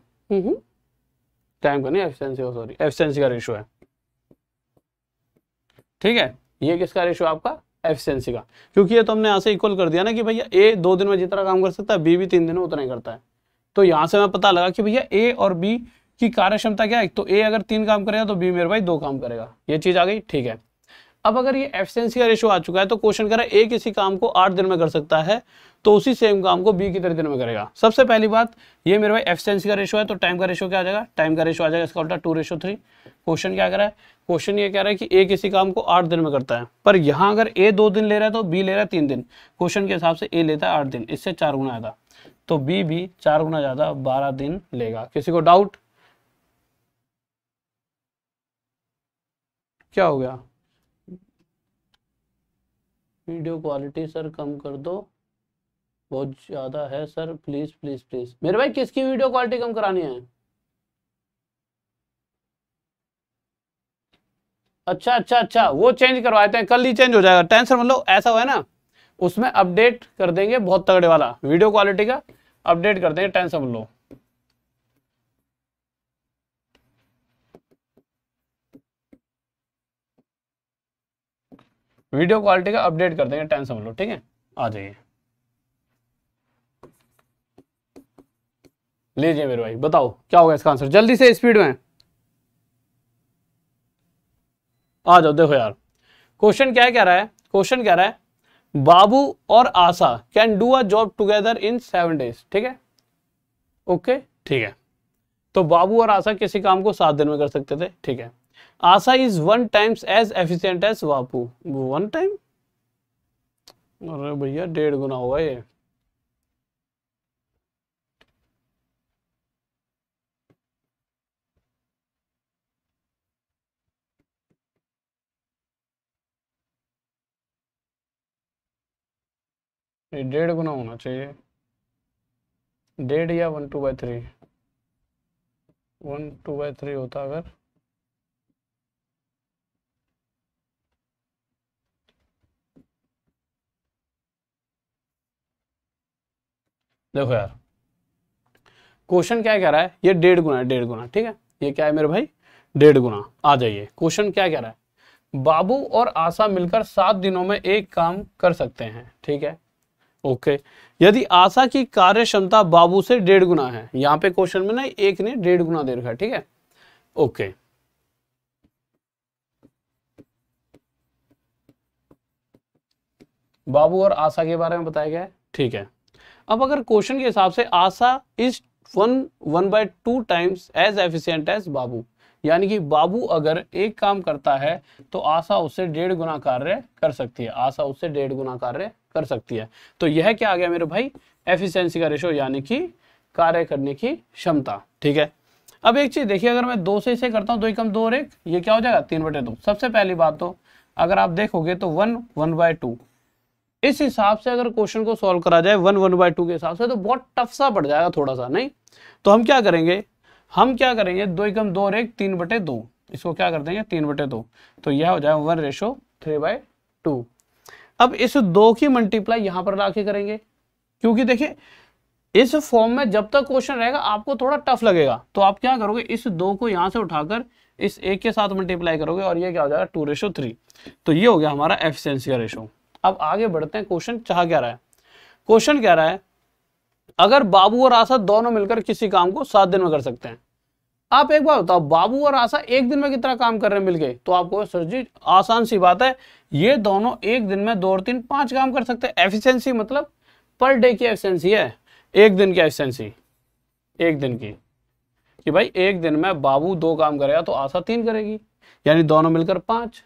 टाइम का नहीं, एफिशिएंसी, सॉरी, एफिशिएंसी का रेशो है। ठीक है, ये किसका रेशो आपका, एफिशिएंसी का, क्योंकि ये तो हमने यहां से इक्वल कर दिया ना कि भैया ए 2 दिन में जितना काम कर सकता है बी भी 3 दिन में उतना ही करता है। तो यहां से मैं पता लगा कि भैया ए और बी की कार्य क्षमता क्या है, तो ए अगर 3 काम करेगा तो बी मेरे भाई 2 काम करेगा। ये चीज आ गई। ठीक है, अब अगर ये एफिशिएंसी का रेशो आ चुका है तो क्वेश्चन कर रहा है ए किसी काम को 8 दिन में कर सकता है, तो उसी सेम काम को बी कितने दिन में करेगा। सबसे पहली बात, ये मेरे भाई एफिशिएंसी का रेशो है, तो टाइम का रेशो क्या आ जाएगा, टाइम का रेशो आ जाएगा इसका उल्टा 2:3। क्वेश्चन क्या कर रहा है, क्वेश्चन ये कह रहा है कि ए किसी काम को 8 दिन में करता है, पर यहां अगर ए 2 दिन ले रहा है तो बी ले रहा है 3 दिन। क्वेश्चन के हिसाब से ए लेता है 8 दिन, इससे 4 गुना ज्यादा, तो बी भी 4 गुना ज्यादा 12 दिन लेगा। किसी को डाउट, क्या हो गया, वीडियो क्वालिटी सर कम कर दो, बहुत ज्यादा है सर, प्लीज प्लीज प्लीज। मेरे भाई किसकी वीडियो क्वालिटी कम करानी है, अच्छा अच्छा अच्छा, वो चेंज करवाते हैं, कल ही चेंज हो जाएगा, टेंशन मतलब ऐसा हुआ है ना, उसमें अपडेट कर देंगे बहुत तगड़े वाला, वीडियो क्वालिटी का अपडेट कर देंगे, टेंशन मत लो। वीडियो क्वालिटी का अपडेट कर देंगे, टेंशन मत लो। ठीक है, आ जाइए, लीजिए मेरे भाई, बताओ क्या होगा इसका आंसर, जल्दी से स्पीड में आ जाओ। देखो यार, क्वेश्चन क्या कह रहा है, क्वेश्चन कह रहा है बाबू और Asha can do a job together in 7 days। ठीक है, ओके, ठीक है, तो बाबू और आशा किसी काम को 7 दिन में कर सकते थे। ठीक है, Asha is 1 times as efficient as Babu. 1 time, अरे भैया 1.5 गुना होगा ये। ये 1.5 गुना होना चाहिए, 1.5 या 1/2/3, 1/2/3 होता अगर, देखो यार क्वेश्चन क्या कह रहा है, ये 1.5 गुना है, 1.5 गुना। ठीक है, ये क्या है मेरे भाई, 1.5 गुना। आ जाइए, क्वेश्चन क्या कह रहा है, बाबू और आशा मिलकर 7 दिनों में एक काम कर सकते हैं। ठीक है, ओके, यदि आशा की कार्य क्षमता बाबू से 1.5 गुना है, यहाँ पे क्वेश्चन में ना एक ने 1.5 गुना दे रखा है। ठीक है, ओके, बाबू और आशा के बारे में बताया गया है। ठीक है, अब अगर क्वेश्चन के हिसाब से Asha is 1/2 times as efficient as Babu, यानी कि बाबू अगर एक काम करता है तो आशा उससे 1.5 गुना कार्य कर सकती है, आशा उससे 1.5 गुना कार्य कर सकती है। तो यह क्या आ गया मेरे भाई, एफिशिएंसी का रेशो, यानी कि कार्य करने की क्षमता। ठीक है, अब एक चीज देखिए, अगर मैं 2 से इसे करता हूँ, 2 कम 2 और 1, ये क्या हो जाएगा 3/2। सबसे पहली बात तो अगर आप देखोगे तो 1/2 इस हिसाब से अगर क्वेश्चन को सॉल्व करा जाए 1/2 के हिसाब से तो बहुत टफ सा पड़ जाएगा थोड़ा सा, नहीं? तो हम क्या करेंगे, 2 एकम 2 और 1 3/2, इसको क्या कर देंगे 3/2, तो यह हो जाए 1:3/2। अब इस 2 की मल्टीप्लाई यहां पर लाके करेंगे, क्योंकि देखिए इस फॉर्म में जब तक क्वेश्चन रहेगा आपको थोड़ा टफ लगेगा, तो आप क्या करोगे, इस 2 को यहां से उठाकर इस 1 के साथ मल्टीप्लाई करोगे और ये क्या हो जाएगा 2:3। तो ये हो गया हमारा एफिशिएंसी का रेशो। अब आगे बढ़ते हैं, क्वेश्चन चाह क्या रहा है, क्वेश्चन कह रहा है अगर बाबू और आशा दोनों मिलकर किसी काम को 7 दिन में कर सकते हैं। आप एक बार बताओ, बाबू और आशा एक दिन में कितना काम कर रहे हैं मिलके? तो आपको सर जी आसान सी बात है, ये दोनों एक दिन में 2 और 3 5 काम कर सकते हैं। एफिशिएंसी मतलब पर डे की एफिशिएंसी है, एक दिन की एफिशिएंसी, एक दिन की, कि भाई एक दिन में बाबू 2 काम करेगा तो आशा 3 करेगी, यानी दोनों मिलकर 5,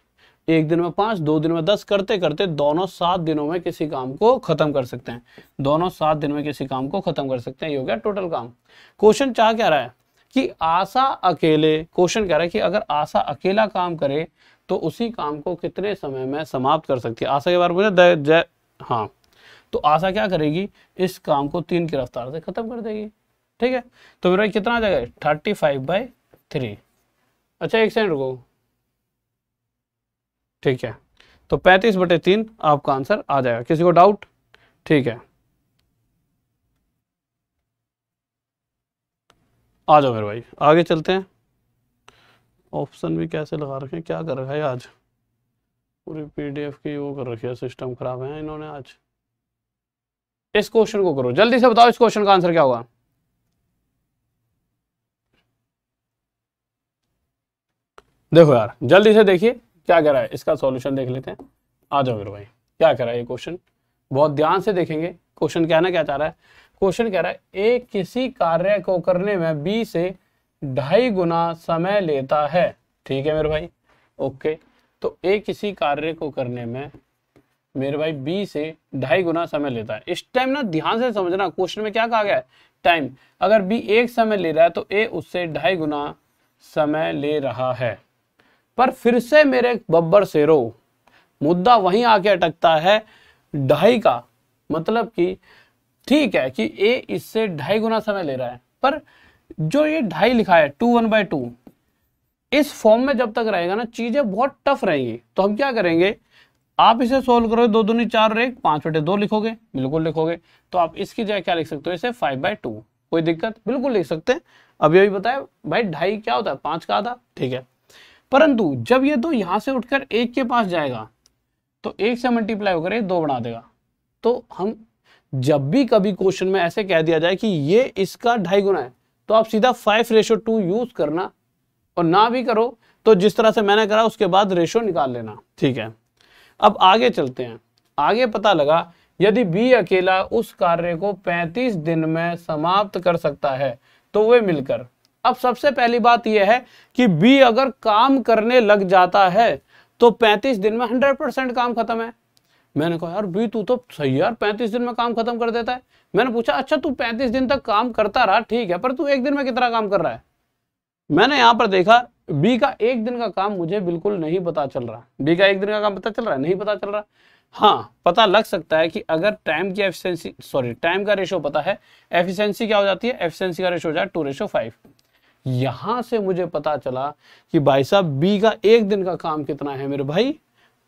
एक दिन में 5, 2 दिन में 10, करते करते दोनों 7 दिनों में किसी काम को खत्म कर सकते हैं, दोनों 7 दिन में किसी काम को खत्म कर सकते हैं। ये हो गया टोटल काम। क्वेश्चन चाह क्या रहा है कि आशा अकेले, क्वेश्चन कह रहा है कि अगर आशा अकेला काम करे तो उसी काम को कितने समय में समाप्त कर सकती है। आशा के बारे में हाँ, तो आशा क्या करेगी, इस काम को 3 की रफ्तार से खत्म कर देगी, ठीक है? तो मेरा कितना आ जाएगा 35/3। अच्छा एक सेकंड रुको, ठीक है, तो 35/3 आपका आंसर आ जाएगा। किसी को डाउट? ठीक है, आ जाओ मेरे भाई, आगे चलते हैं। ऑप्शन भी कैसे लगा रखे हैं, क्या कर रखा है आज, पूरी पीडीएफ की वो कर रखी है, सिस्टम खराब है इन्होंने आज। इस क्वेश्चन को करो, जल्दी से बताओ इस क्वेश्चन का आंसर क्या होगा। देखो यार जल्दी से देखिए क्या कह रहा है, इसका सॉल्यूशन देख लेते हैं। आ जाओ मेरे भाई, क्या कह रहा है ये क्वेश्चन, बहुत ध्यान से देखेंगे। क्वेश्चन कहना क्या चाह रहा है, क्वेश्चन कह रहा है ए किसी कार्य को करने में बी से 2.5 गुना समय लेता है, ठीक है मेरे भाई, ओके। तो ए किसी कार्य को करने में मेरे भाई बी से 2.5 गुना समय लेता है। इस टाइम ना ध्यान से समझना, क्वेश्चन में क्या कहा गया है, टाइम। अगर बी 1 समय ले रहा है तो ए उससे 2.5 गुना समय ले रहा है। पर फिर से मेरे बब्बर शेरो, मुद्दा वहीं आके अटकता है 2.5 का, मतलब कि ठीक है कि ए इससे 2.5 गुना समय ले रहा है, पर जो ये 2.5 लिखा है 2 1/2, इस फॉर्म में जब तक रहेगा ना चीजें बहुत टफ रहेंगी। तो हम क्या करेंगे, आप इसे सोल्व करोगे 2 दूनी 4 और 1 5/2 लिखोगे, बिल्कुल लिखोगे। तो आप इसकी जगह क्या लिख सकते हो, इसे 5/2, कोई दिक्कत, बिल्कुल लिख सकते हैं। अभी अभी बताया भाई 2.5 क्या होता है, 5 का आधा, ठीक है। परंतु जब ये 2 यहां से उठकर 1 के पास जाएगा तो 1 से मल्टीप्लाई होकर ये 2 बना देगा। तो हम जब भी कभी क्वेश्चन में ऐसे कह दिया जाए कि ये इसका 2.5 गुना है, तो आप सीधा 5:2 यूज करना, और ना भी करो तो जिस तरह से मैंने करा उसके बाद रेशो निकाल लेना, ठीक है। अब आगे चलते हैं। आगे पता लगा यदि बी अकेला उस कार्य को 35 दिन में समाप्त कर सकता है तो वे मिलकर। अब सबसे पहली बात यह है कि बी अगर काम करने लग जाता है तो 35 दिन में 100% काम खत्म है। मैंने कहा यार बी तू तो सही यार, 35 दिन में काम खत्म कर देता है। मैंने पूछा अच्छा तू 35 दिन तक काम करता रहा, ठीक है, पर तू एक दिन में कितना काम कर रहा है? मैंने यहां पर देखा बी का एक दिन का काम मुझे बिल्कुल नहीं पता चल रहा। बी का एक दिन का काम पता चल रहा है? नहीं पता चल रहा। हाँ पता लग सकता है कि अगर टाइम की एफिशिएंसी, सॉरी टाइम का रेशो पता है, एफिशिएंसी क्या हो जाती है, एफिशिएंसी का रेशो हो जाए 2:5। यहां से मुझे पता चला कि भाई साहब बी का एक दिन का काम कितना है मेरे भाई,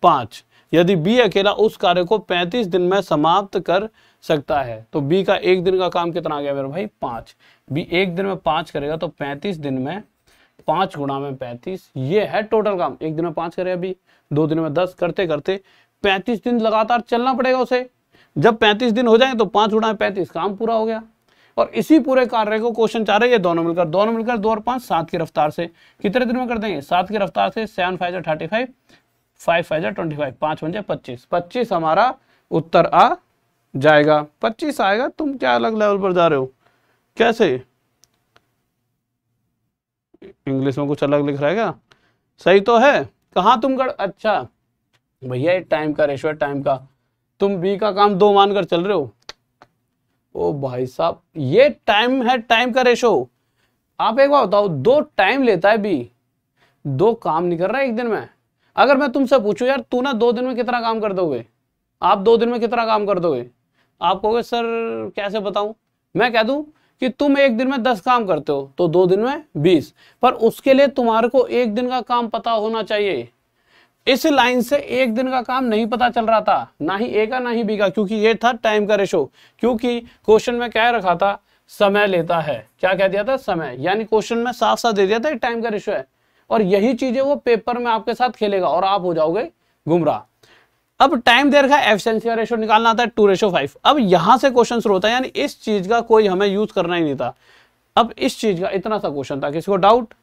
5। यदि बी अकेला उस कार्य को 35 दिन में समाप्त कर सकता है तो बी का एक दिन का काम कितना आ गया मेरे भाई, 5। बी एक दिन में 5 करेगा तो 35 दिन में 5 गुणा में 35, ये है टोटल काम। एक दिन में 5 करेगा बी, 2 दिन में 10, करते करते 35 दिन लगातार चलना पड़ेगा उसे। जब 35 दिन हो जाएंगे तो 5 गुणा में 35 काम पूरा हो गया। और इसी पूरे कार्य को क्वेश्चन चाह रहे हैं दोनों मिलकर 2 और 5 7 की रफ्तार से कितने दिन में कर देंगे, 7 की रफ्तार से 7 5 35, 5 5 25, 5 5 25, 25 हमारा उत्तर आ जाएगा। 25 आएगा। तुम क्या अलग लेवल पर जा रहे हो, कैसे इंग्लिश में कुछ अलग लिख रहा है क्या? सही तो है, कहाँ तुम अच्छा भैया ये टाइम का रेशो है, टाइम का, तुम बी का काम 2 मानकर चल रहे हो। ओ भाई साहब ये टाइम है, टाइम का रेशो। आप एक बार बताओ, 2 टाइम लेता है बी, 2 काम नहीं कर रहा है एक दिन में। अगर मैं तुमसे पूछूं यार तू ना 2 दिन में कितना काम कर दोगे, आप 2 दिन में कितना काम कर दोगे? आप कहोगे सर कैसे बताऊं? मैं कह दूं कि तुम 1 दिन में 10 काम करते हो तो 2 दिन में 20, पर उसके लिए तुम्हारे को 1 दिन का काम पता होना चाहिए। इस लाइन से 1 दिन का काम नहीं पता चल रहा था, ना ही ए का ना ही बी का, क्योंकि ये था टाइम का रेशो। क्योंकि क्वेश्चन में क्या रखा था? समय लेता है। क्या कह दिया था? समय। यानी क्वेश्चन में साफ साफ दे दिया था टाइम का रेशो है, और यही चीजें वो पेपर में आपके साथ खेलेगा और आप हो जाओगे गुमराह। अब टाइम दे रखा है, एफिशिएंसी का रेशो निकालना आता है 2:5। अब यहां से क्वेश्चन शुरू होता है, यानी इस चीज का कोई हमें यूज करना ही नहीं था। अब इस चीज का इतना सा क्वेश्चन था, किसी को डाउट?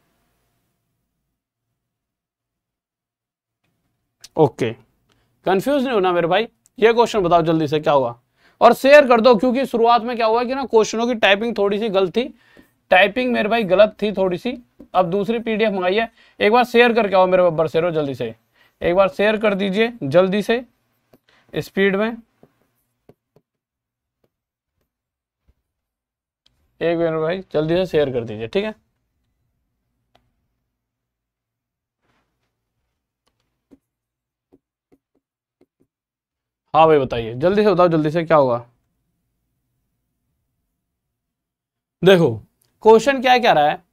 ओके, कंफ्यूज नहीं होना मेरे भाई। ये क्वेश्चन बताओ जल्दी से क्या हुआ, और शेयर कर दो, क्योंकि शुरुआत में क्या हुआ कि ना क्वेश्चनों की टाइपिंग थोड़ी सी गलत थी। टाइपिंग मेरे भाई गलत थी थोड़ी सी। अब दूसरी पीडीएफ मंगाई है, एक बार शेयर करके आओ मेरे बब्बर शेरो, जल्दी से एक बार शेयर कर दीजिए जल्दी से स्पीड में। एक मिनट भाई जल्दी से शेयर कर दीजिए, ठीक है। हाँ भाई बताइए, जल्दी से बताओ, जल्दी से क्या होगा। देखो क्वेश्चन क्या कह रहा है,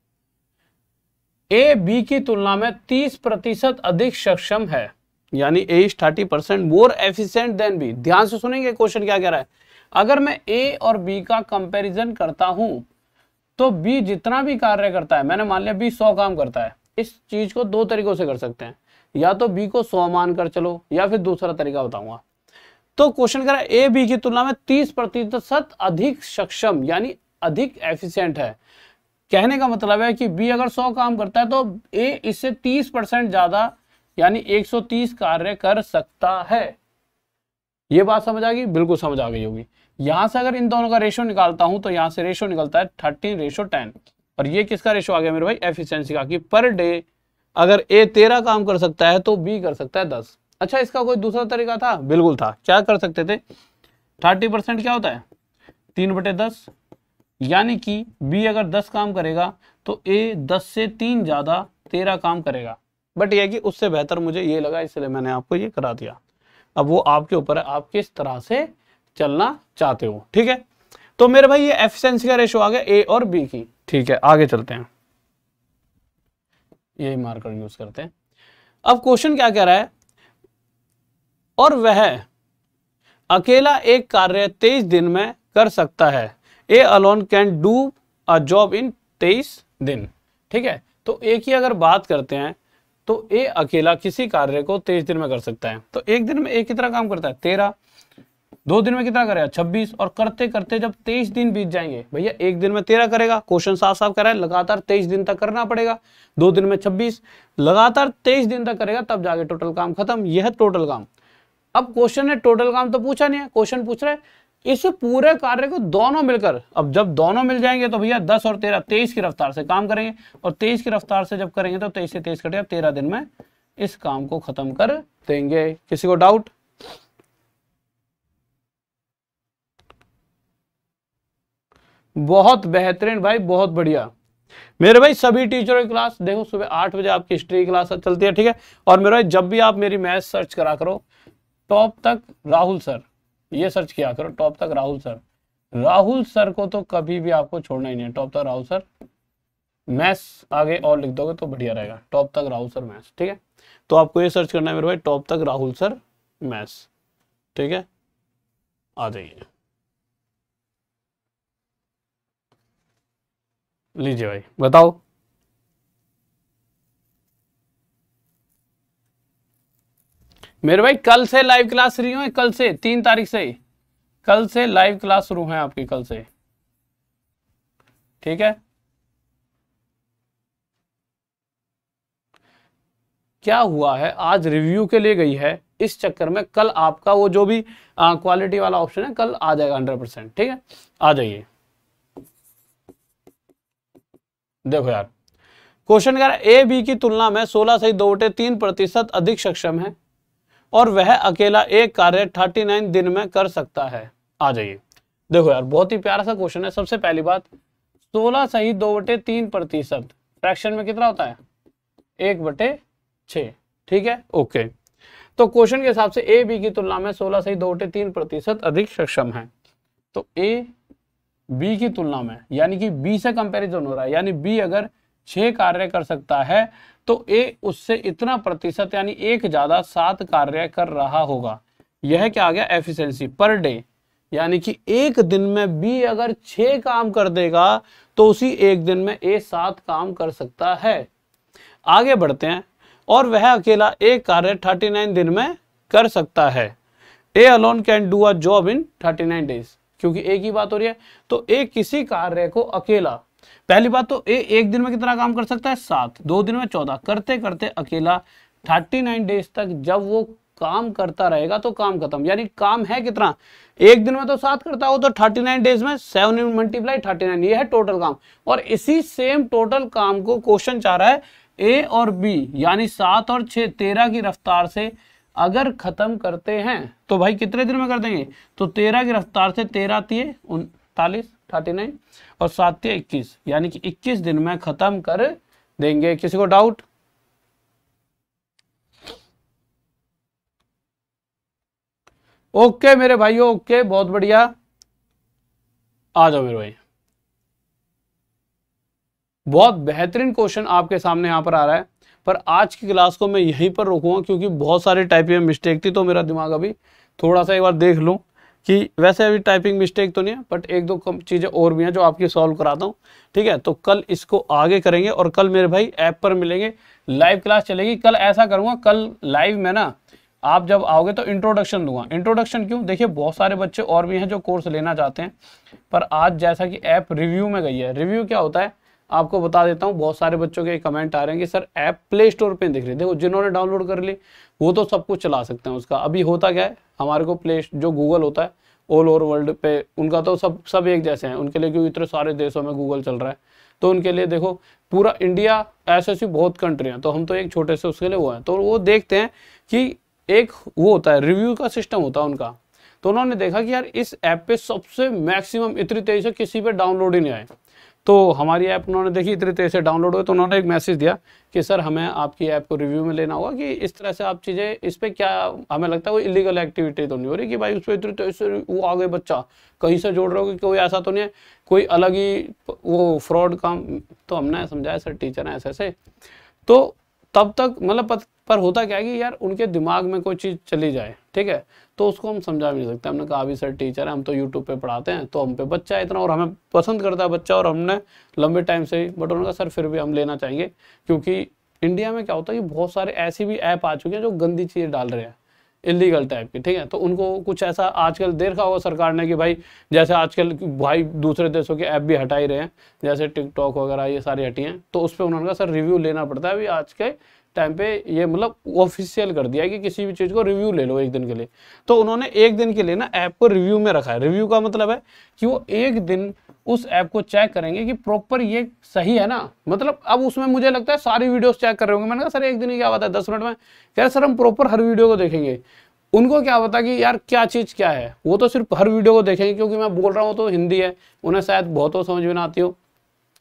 ए बी की तुलना में 30% अधिक सक्षम है, यानी A is 30% more efficient than B. ध्यान से सुनेंगे क्वेश्चन क्या कह रहा है। अगर मैं ए और बी का कंपैरिजन करता हूं तो बी जितना भी कार्य करता है, मैंने मान लिया बी 100 काम करता है। इस चीज को 2 तरीकों से कर सकते हैं, या तो बी को 100 मान कर चलो, या फिर दूसरा तरीका बताऊंगा। तो क्वेश्चन कह रहा है ए बी की तुलना में 30% अधिक सक्षम, यानी अधिक एफिशिएंट है। कहने का मतलब है कि बी अगर 100 काम करता है तो ए इससे 30% ज्यादा, यानी 130 कार्य कर सकता है। ये बात समझ आ गई? बिल्कुल समझ आ गई होगी। यहां से अगर इन दोनों का रेशो निकालता हूं तो यहां से रेशो निकलता है 13:10, और ये किसका रेशो आ गया मेरे भाई? एफिशिएंसी का, कि पर डे अगर ए 13 काम कर सकता है तो बी कर सकता है 10। अच्छा, इसका कोई दूसरा तरीका था? बिल्कुल था। क्या कर सकते थे? 30% क्या होता है? 3/10, यानी कि बी अगर 10 काम करेगा तो ए 10 से 3 ज्यादा 13 काम करेगा। बट ये कि उससे बेहतर मुझे ये लगा, इसलिए मैंने आपको ये करा दिया। अब वो आपके ऊपर है, आप किस तरह से चलना चाहते हो, ठीक है। तो मेरे भाई ये एफिशिएंसी का रेशो आ गया ए और बी की, ठीक है। आगे चलते हैं, यही मार्कर यूज करते हैं। अब क्वेश्चन क्या कह रहा है, और वह अकेला एक कार्य 23 दिन में कर सकता है। A alone can do a job इन 23 दिन, ठीक है। तो ए की अगर बात करते हैं तो ए अकेला किसी कार्य को 23 दिन में कर सकता है। तो 1 दिन में ए कितना काम करता है? 13। 2 दिन में कितना करेगा? 26। और करते करते जब 23 दिन बीत जाएंगे, भैया 1 दिन में 13 करेगा, क्वेश्चन साफ साफ कह रहा है लगातार 23 दिन तक करना पड़ेगा। 2 दिन में 26, लगातार 23 दिन तक करेगा, तब जाके टोटल काम खत्म। यह है टोटल काम। अब क्वेश्चन ने टोटल काम तो पूछा नहीं है, क्वेश्चन पूछ रहा है इस पूरे कार्य को दोनों मिलकर। अब जब दोनों मिल जाएंगे तो भैया 10 और 13 23 की रफ्तार से काम करेंगे, और 23 की रफ्तार से जब करेंगे तो 23 से 23 कटेगा, 13 दिन में इस काम को खत्म कर देंगे। किसी को डाउट? बहुत बेहतरीन भाई, बहुत बढ़िया। मेरे भाई सभी टीचरों की क्लास देखो सुबह 8 बजे आपकी हिस्ट्री की क्लास चलती है, ठीक है। और मेरे भाई जब भी आप मेरी मैथ सर्च करा करो, टॉप तक राहुल सर, ये सर्च किया करो, टॉप तक राहुल सर। राहुल सर को तो कभी भी आपको छोड़ना ही नहीं है, टॉप तक राहुल सर। मैथ्स आगे और लिख दोगे तो बढ़िया रहेगा, टॉप तक राहुल सर मैथ्स, ठीक है। तो आपको ये सर्च करना है मेरे भाई, टॉप तक राहुल सर मैथ्स, ठीक है। आ जाइए, लीजिए भाई बताओ। मेरे भाई कल से लाइव क्लास शुरू है, कल से 3 तारीख से, कल से लाइव क्लास शुरू है आपकी, कल से, ठीक है। क्या हुआ है, आज रिव्यू के लिए गई है, इस चक्कर में कल आपका वो जो भी क्वालिटी वाला ऑप्शन है कल आ जाएगा 100%, ठीक है। आ जाइए, देखो यार क्वेश्चन कह रहा है ए बी की तुलना में 16 सही 2/3% अधिक सक्षम है, और वह अकेला एक कार्य 39 दिन में कर सकता है। आ जाइए, देखो यार बहुत ही प्यारा सा क्वेश्चन है। सबसे पहली बात, 16 सही 2/3%, फ्रैक्शन में कितना होता है? 1/6, ठीक है। ओके, तो क्वेश्चन के हिसाब से ए बी की तुलना में 16 सही 2-3% अधिक सक्षम है। तो ए बी की तुलना में, यानी कि बी से कंपैरिजन हो रहा है, यानी बी अगर 6 कार्य कर सकता है तो ए उससे इतना प्रतिशत यानी एक ज्यादा 7 कार्य कर रहा होगा। यह क्या आ गया, एफिशिएंसी पर डे, यानी कि एक दिन में बी अगर 6 काम कर देगा तो उसी एक दिन में ए 7 काम कर सकता है। आगे बढ़ते हैं, और वह अकेला एक कार्य 39 दिन में कर सकता है। A alone can do a job in 39 days, क्योंकि ए की बात हो रही है, तो ए किसी कार्य को अकेला, पहली बात तो ए एक दिन में कितना काम कर सकता है, 7, 2 दिन में 14, करते करते अकेला 39 डेज तक जब वो काम करता रहेगा तो काम खत्म। यानी काम है कितना, एक दिन में तो 7 करता हो तो 39 डेज में 7 × 39, ये है टोटल काम। और इसी सेम टोटल काम को क्वेश्चन चाह रहा है ए और बी, यानी 7 और 6 13 की रफ्तार से अगर खत्म करते हैं तो भाई कितने दिन में कर देंगे, तो 13 की रफ्तार से 13 3 39 39 और 7 3 21, यानी कि 21 दिन में खत्म कर देंगे। किसी को डाउट? ओके मेरे भाइयों, ओके, बहुत बढ़िया, आ जाओ मेरे भाई। बहुत बेहतरीन क्वेश्चन आपके सामने यहाँ पर आ रहा है, पर आज की क्लास को मैं यहीं पर रोकूंगा क्योंकि बहुत सारी टाइपिंग में मिस्टेक थी, तो मेरा दिमाग अभी थोड़ा सा एक बार देख लूँ कि वैसे अभी टाइपिंग मिस्टेक तो नहीं है, बट एक दो कम चीज़ें और भी हैं जो आपकी सॉल्व कराता हूँ, ठीक है। तो कल इसको आगे करेंगे और कल मेरे भाई ऐप पर मिलेंगे, लाइव क्लास चलेगी। कल ऐसा करूँगा, कल लाइव में ना आप जब आओगे तो इंट्रोडक्शन दूंगा। इंट्रोडक्शन क्यों, देखिए बहुत सारे बच्चे और भी हैं जो कोर्स लेना चाहते हैं, पर आज जैसा कि ऐप रिव्यू में गई है, रिव्यू क्या होता है आपको बता देता हूँ। बहुत सारे बच्चों के कमेंट आ रहे हैं कि सर ऐप प्ले स्टोर पे दिख रही है। देखो जिन्होंने डाउनलोड कर ली वो तो सब कुछ चला सकते हैं उसका। अभी होता क्या है, हमारे को प्ले जो गूगल होता है ऑल ओवर वर्ल्ड पे उनका तो सब एक जैसे हैं उनके लिए, क्योंकि इतने सारे देशों में गूगल चल रहा है, तो उनके लिए देखो पूरा इंडिया ऐसी बहुत कंट्री हैं, तो हम तो एक छोटे से उसके लिए वो है, तो वो देखते हैं कि एक वो होता है रिव्यू का सिस्टम होता है उनका। तो उन्होंने देखा कि यार इस ऐप पे सबसे मैक्सिमम इतनी तेजी से किसी पे डाउनलोड ही नहीं आए, तो हमारी ऐप उन्होंने देखी इतनी तेजी से डाउनलोड हुई, तो उन्होंने एक मैसेज दिया कि सर हमें आपकी ऐप को रिव्यू में लेना होगा कि इस तरह से आप चीज़ें इस पर क्या, हमें लगता है कोई इलीगल एक्टिविटी तो नहीं हो रही कि भाई उस पर इतनी तेजी से वो आगे बच्चा कहीं से जोड़ रहे हो कि कोई ऐसा तो नहीं है कोई अलग ही वो फ्रॉड काम। तो हमने समझाया सर टीचर हैं ऐसे, तो तब तक मतलब पर होता क्या है कि यार उनके दिमाग में कोई चीज़ चली जाए, ठीक है, तो उसको हम समझा भी नहीं सकते। हमने कहा अभी सर टीचर है, हम तो यूट्यूब पे पढ़ाते हैं, तो हम पे बच्चा है इतना और हमें पसंद करता है बच्चा और हमने लंबे टाइम से ही, बट उन्होंने कहा सर फिर भी हम लेना चाहेंगे, क्योंकि इंडिया में क्या होता है कि बहुत सारे ऐसी भी ऐप आ चुके हैं जो गंदी चीज़ें डाल रहे हैं इलीगल टाइप की, ठीक है। तो उनको कुछ ऐसा आजकल देखा होगा सरकार ने कि भाई जैसे आजकल भाई दूसरे देशों के ऐप भी हटा ही रहे हैं, जैसे टिकटॉक वगैरह ये सारी हटी हैं, तो उस पर उन्होंने कहा सर रिव्यू लेना पड़ता है। अभी आज के टाइम पे ये मतलब ऑफिशियल कर दिया है कि किसी भी चीज़ को रिव्यू ले लो एक दिन के लिए, तो उन्होंने एक दिन के लिए ना ऐप को रिव्यू में रखा है। रिव्यू का मतलब है कि वो एक दिन उस ऐप को चेक करेंगे कि प्रॉपर ये सही है ना, मतलब अब उसमें मुझे लगता है सारी वीडियोस चेक कर रहे होंगे। मैंने कहा सर एक दिन ही क्या बात है 10 मिनट में, कह रहे सर हम प्रॉपर हर वीडियो को देखेंगे। उनको क्या पता कि यार क्या चीज़ क्या है, वो तो सिर्फ हर वीडियो को देखेंगे, क्योंकि मैं बोल रहा हूँ तो हिंदी है, उन्हें शायद बहुतों समझ में ना आती हो,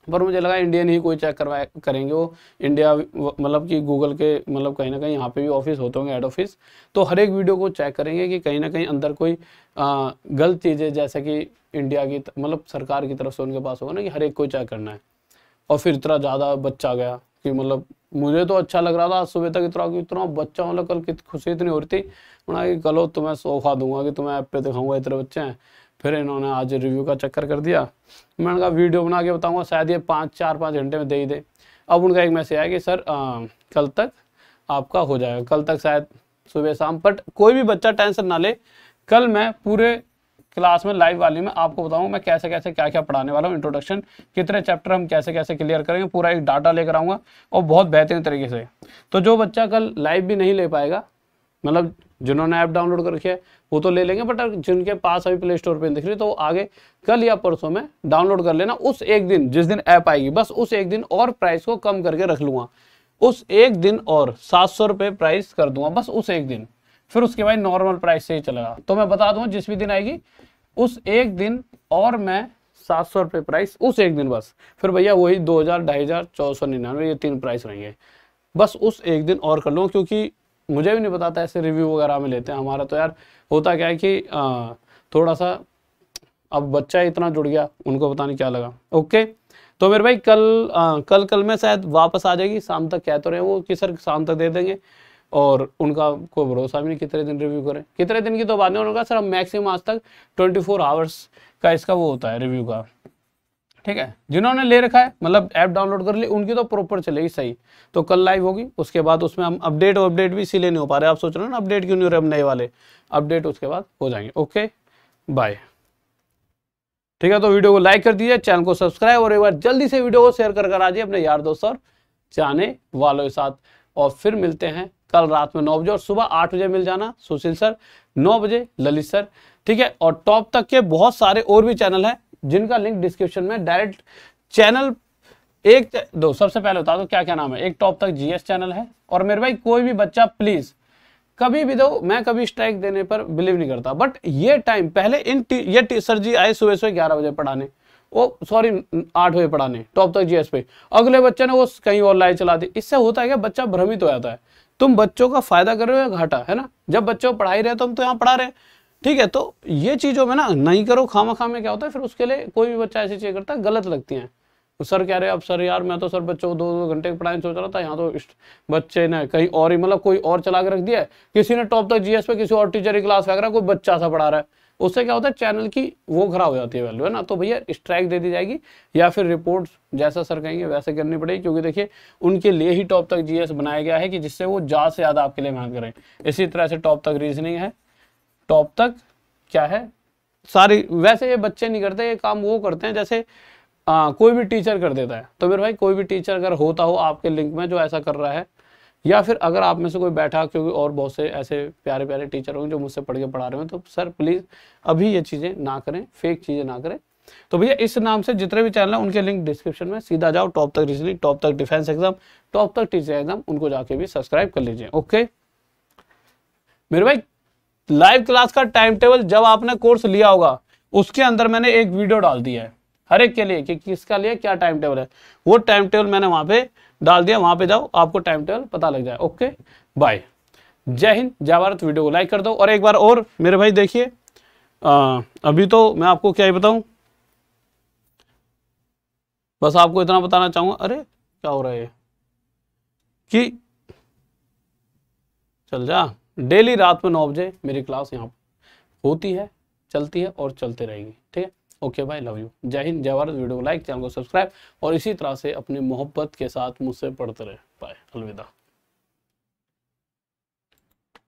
पर मुझे लगा इंडियन ही कोई चेक करवाए करेंगे वो इंडिया, मतलब कि गूगल के मतलब कहीं ना कहीं यहाँ पे भी ऑफिस होते होंगे हेड ऑफिस, तो हर एक वीडियो को चेक करेंगे कि कहीं ना कहीं अंदर कोई गलत चीज़ें, जैसे कि इंडिया की मतलब सरकार की तरफ से उनके पास होगा ना कि हर एक को चेक करना है। और फिर इतना ज़्यादा बच्चा गया कि मतलब मुझे तो अच्छा लग रहा था आज सुबह तक, इतना बच्चा, मतलब कल कितनी खुशी इतनी हो रही थी, उन्होंने कि कलो तुम्हें सोफा दूंगा कि तुम्हें ऐप पे दिखाऊंगा इतने बच्चे हैं। फिर इन्होंने आज रिव्यू का चक्कर कर दिया, मैंने कहा वीडियो बना के बताऊंगा, शायद ये 4-5 घंटे में दे ही दे। अब उनका एक मैसेज आया कि सर कल तक आपका हो जाएगा, कल तक शायद सुबह शाम। बट कोई भी बच्चा टेंशन ना ले, कल मैं पूरे क्लास में लाइव वाली में आपको बताऊंगा मैं कैसे कैसे क्या क्या पढ़ाने वाला हूँ, इंट्रोडक्शन कितने चैप्टर हम कैसे कैसे क्लियर करेंगे, पूरा एक डाटा लेकर आऊँगा और बहुत बेहतरीन तरीके से। तो जो बच्चा कल लाइव भी नहीं ले पाएगा, मतलब जिन्होंने ऐप डाउनलोड कर रखी है वो तो ले लेंगे, बट जिनके पास अभी प्ले स्टोर पे दिख रही तो वो आगे कल या परसों में डाउनलोड कर लेना। उस एक दिन जिस दिन ऐप आएगी, बस उस एक दिन और प्राइस को कम करके रख लूंगा, उस एक दिन और 700 रुपये प्राइस कर दूंगा, बस उस एक दिन। फिर उसके बाद नॉर्मल प्राइस से ही चलेगा। तो मैं बता दूंगा जिस भी दिन आएगी उस एक दिन और मैं 700 रुपये प्राइस उस एक दिन, बस फिर भैया वही 2000, 2500, 1499 ये 3 प्राइस रहेंगे, बस उस एक दिन और कर लूँगा। क्योंकि मुझे भी नहीं पता था ऐसे रिव्यू वगैरह में लेते हैं। हमारा तो यार होता क्या है कि थोड़ा सा अब बच्चा इतना जुड़ गया, उनको पता नहीं क्या लगा। ओके, तो मेरे भाई कल में शायद वापस आ जाएगी, शाम तक कह तो रहे वो कि सर शाम तक दे देंगे, और उनका कोई भरोसा भी नहीं कितने दिन रिव्यू करें, कितने दिन की तो बाद में उन्होंने सर हम मैक्सिमम आज तक 24 आवर्स का इसका वो होता है रिव्यू का, ठीक है। जिन्होंने ले रखा है मतलब ऐप डाउनलोड कर ली उनकी तो प्रॉपर चलेगी सही। तो कल लाइव होगी, उसके बाद उसमें हम अपडेट भी इसीलिए नहीं हो पा रहे, आप सोच रहे हो ना अपडेट क्यों नहीं हो रहे, हम नए वाले अपडेट उसके बाद हो जाएंगे। ओके बाय, ठीक है। तो वीडियो को लाइक कर दीजिए, चैनल को सब्सक्राइब, और एक बार जल्दी से वीडियो को शेयर कर आ जाइए अपने यार दोस्तों और चाहने वालों के साथ। और फिर मिलते हैं कल रात में 9 बजे, और सुबह 8 बजे मिल जाना सुशील सर, 9 बजे ललित सर, ठीक है। और टॉप तक के बहुत सारे और भी चैनल हैं जिनका लिंक डिस्क्रिप्शन में, डायरेक्ट चैनल सबसे पहले बता दो क्या क्या नाम है। एक टॉप तक जीएस चैनल है, और मेरे भाई कोई भी बच्चा प्लीज कभी भी दो, मैं कभी स्ट्राइक देने पर बिलीव नहीं करता, बट ये टाइम पहले ये सर जी आए सुबह 11 बजे पढ़ाने, वो सॉरी 8 बजे पढ़ाने टॉप तक जीएस पे, अगले बच्चे ने वो कहीं और लाइव चला दी। इससे होता है क्या, बच्चा भ्रमित हो जाता है। तुम बच्चों का फायदा कर रहे हो या घाटा, है ना। जब बच्चों को पढ़ा ही रहे तो हम तो यहाँ पढ़ा रहे हैं, ठीक है। तो ये चीजों में ना नहीं करो, खामा में क्या होता है फिर उसके लिए कोई भी बच्चा ऐसी चीज करता है गलत लगती है। तो सर कह रहे अब सर यार मैं तो सर बच्चों को 2-2 घंटे पढ़ाने सोच रहा था, यहाँ तो बच्चे ने कहीं और ही मतलब कोई और चला के रख दिया है, किसी ने टॉप तक जीएस पे किसी और टीचर की क्लास फेंक रहा है, कोई बच्चा सा पढ़ा रहा है, उससे क्या होता है चैनल की वो खराब हो जाती है वैल्यू, है ना। तो भैया स्ट्राइक दे दी जाएगी, या फिर रिपोर्ट जैसा सर कहेंगे वैसे करनी पड़ेगी, क्योंकि देखिए उनके लिए ही टॉप तक जीएस बनाया गया है कि जिससे वो ज्यादा से ज्यादा आपके लिए मेहनत करें। इसी तरह से टॉप तक रीजनिंग है, टॉप तक क्या है सारी, वैसे ये बच्चे नहीं करते, ये काम वो करते हैं जैसे कोई भी टीचर कर देता है। तो मेरे भाई कोई भी टीचर अगर होता हो आपके लिंक में जो ऐसा कर रहा है, या फिर अगर आप में से कोई बैठा, क्योंकि और बहुत से ऐसे प्यारे प्यारे टीचर होंगे जो मुझसे पढ़ के पढ़ा रहे हैं, तो सर प्लीज अभी ये चीजें ना करें, फेक चीजें ना करें। तो भैया इस नाम से जितने भी चैनल है उनके लिंक डिस्क्रिप्शन में, सीधा जाओ टॉप तक रीजनिंग, टॉप तक डिफेंस एग्जाम, टॉप तक टीचर एग्जाम, उनको जाके भी सब्सक्राइब कर लीजिए। ओके मेरे भाई लाइव क्लास का टाइम टेबल जब आपने कोर्स लिया होगा उसके अंदर मैंने एक वीडियो डाल दिया है हर एक के लिए कि किसका लिए क्या टाइम टेबल है, वो टाइम टेबल मैंने वहां पे डाल दिया, वहां पे जाओ आपको टाइम टेबल पता लग जाए। ओके बाय, जय हिंद जय भारत। वीडियो को लाइक कर दो, और एक बार और मेरे भाई देखिए अभी तो मैं आपको क्या ही बताऊं, बस आपको इतना बताना चाहूंगा। अरे क्या हो रहा है कि चल जा, डेली रात में 9 बजे मेरी क्लास यहाँ होती है, चलती है और चलते रहेगी, ठीक है। ओके भाई, लव यू, जय हिंद जय भारत। वीडियो को लाइक, चैनल को सब्सक्राइब, और इसी तरह से अपनी मोहब्बत के साथ मुझसे पढ़ते रहे। बाय, अलविदा।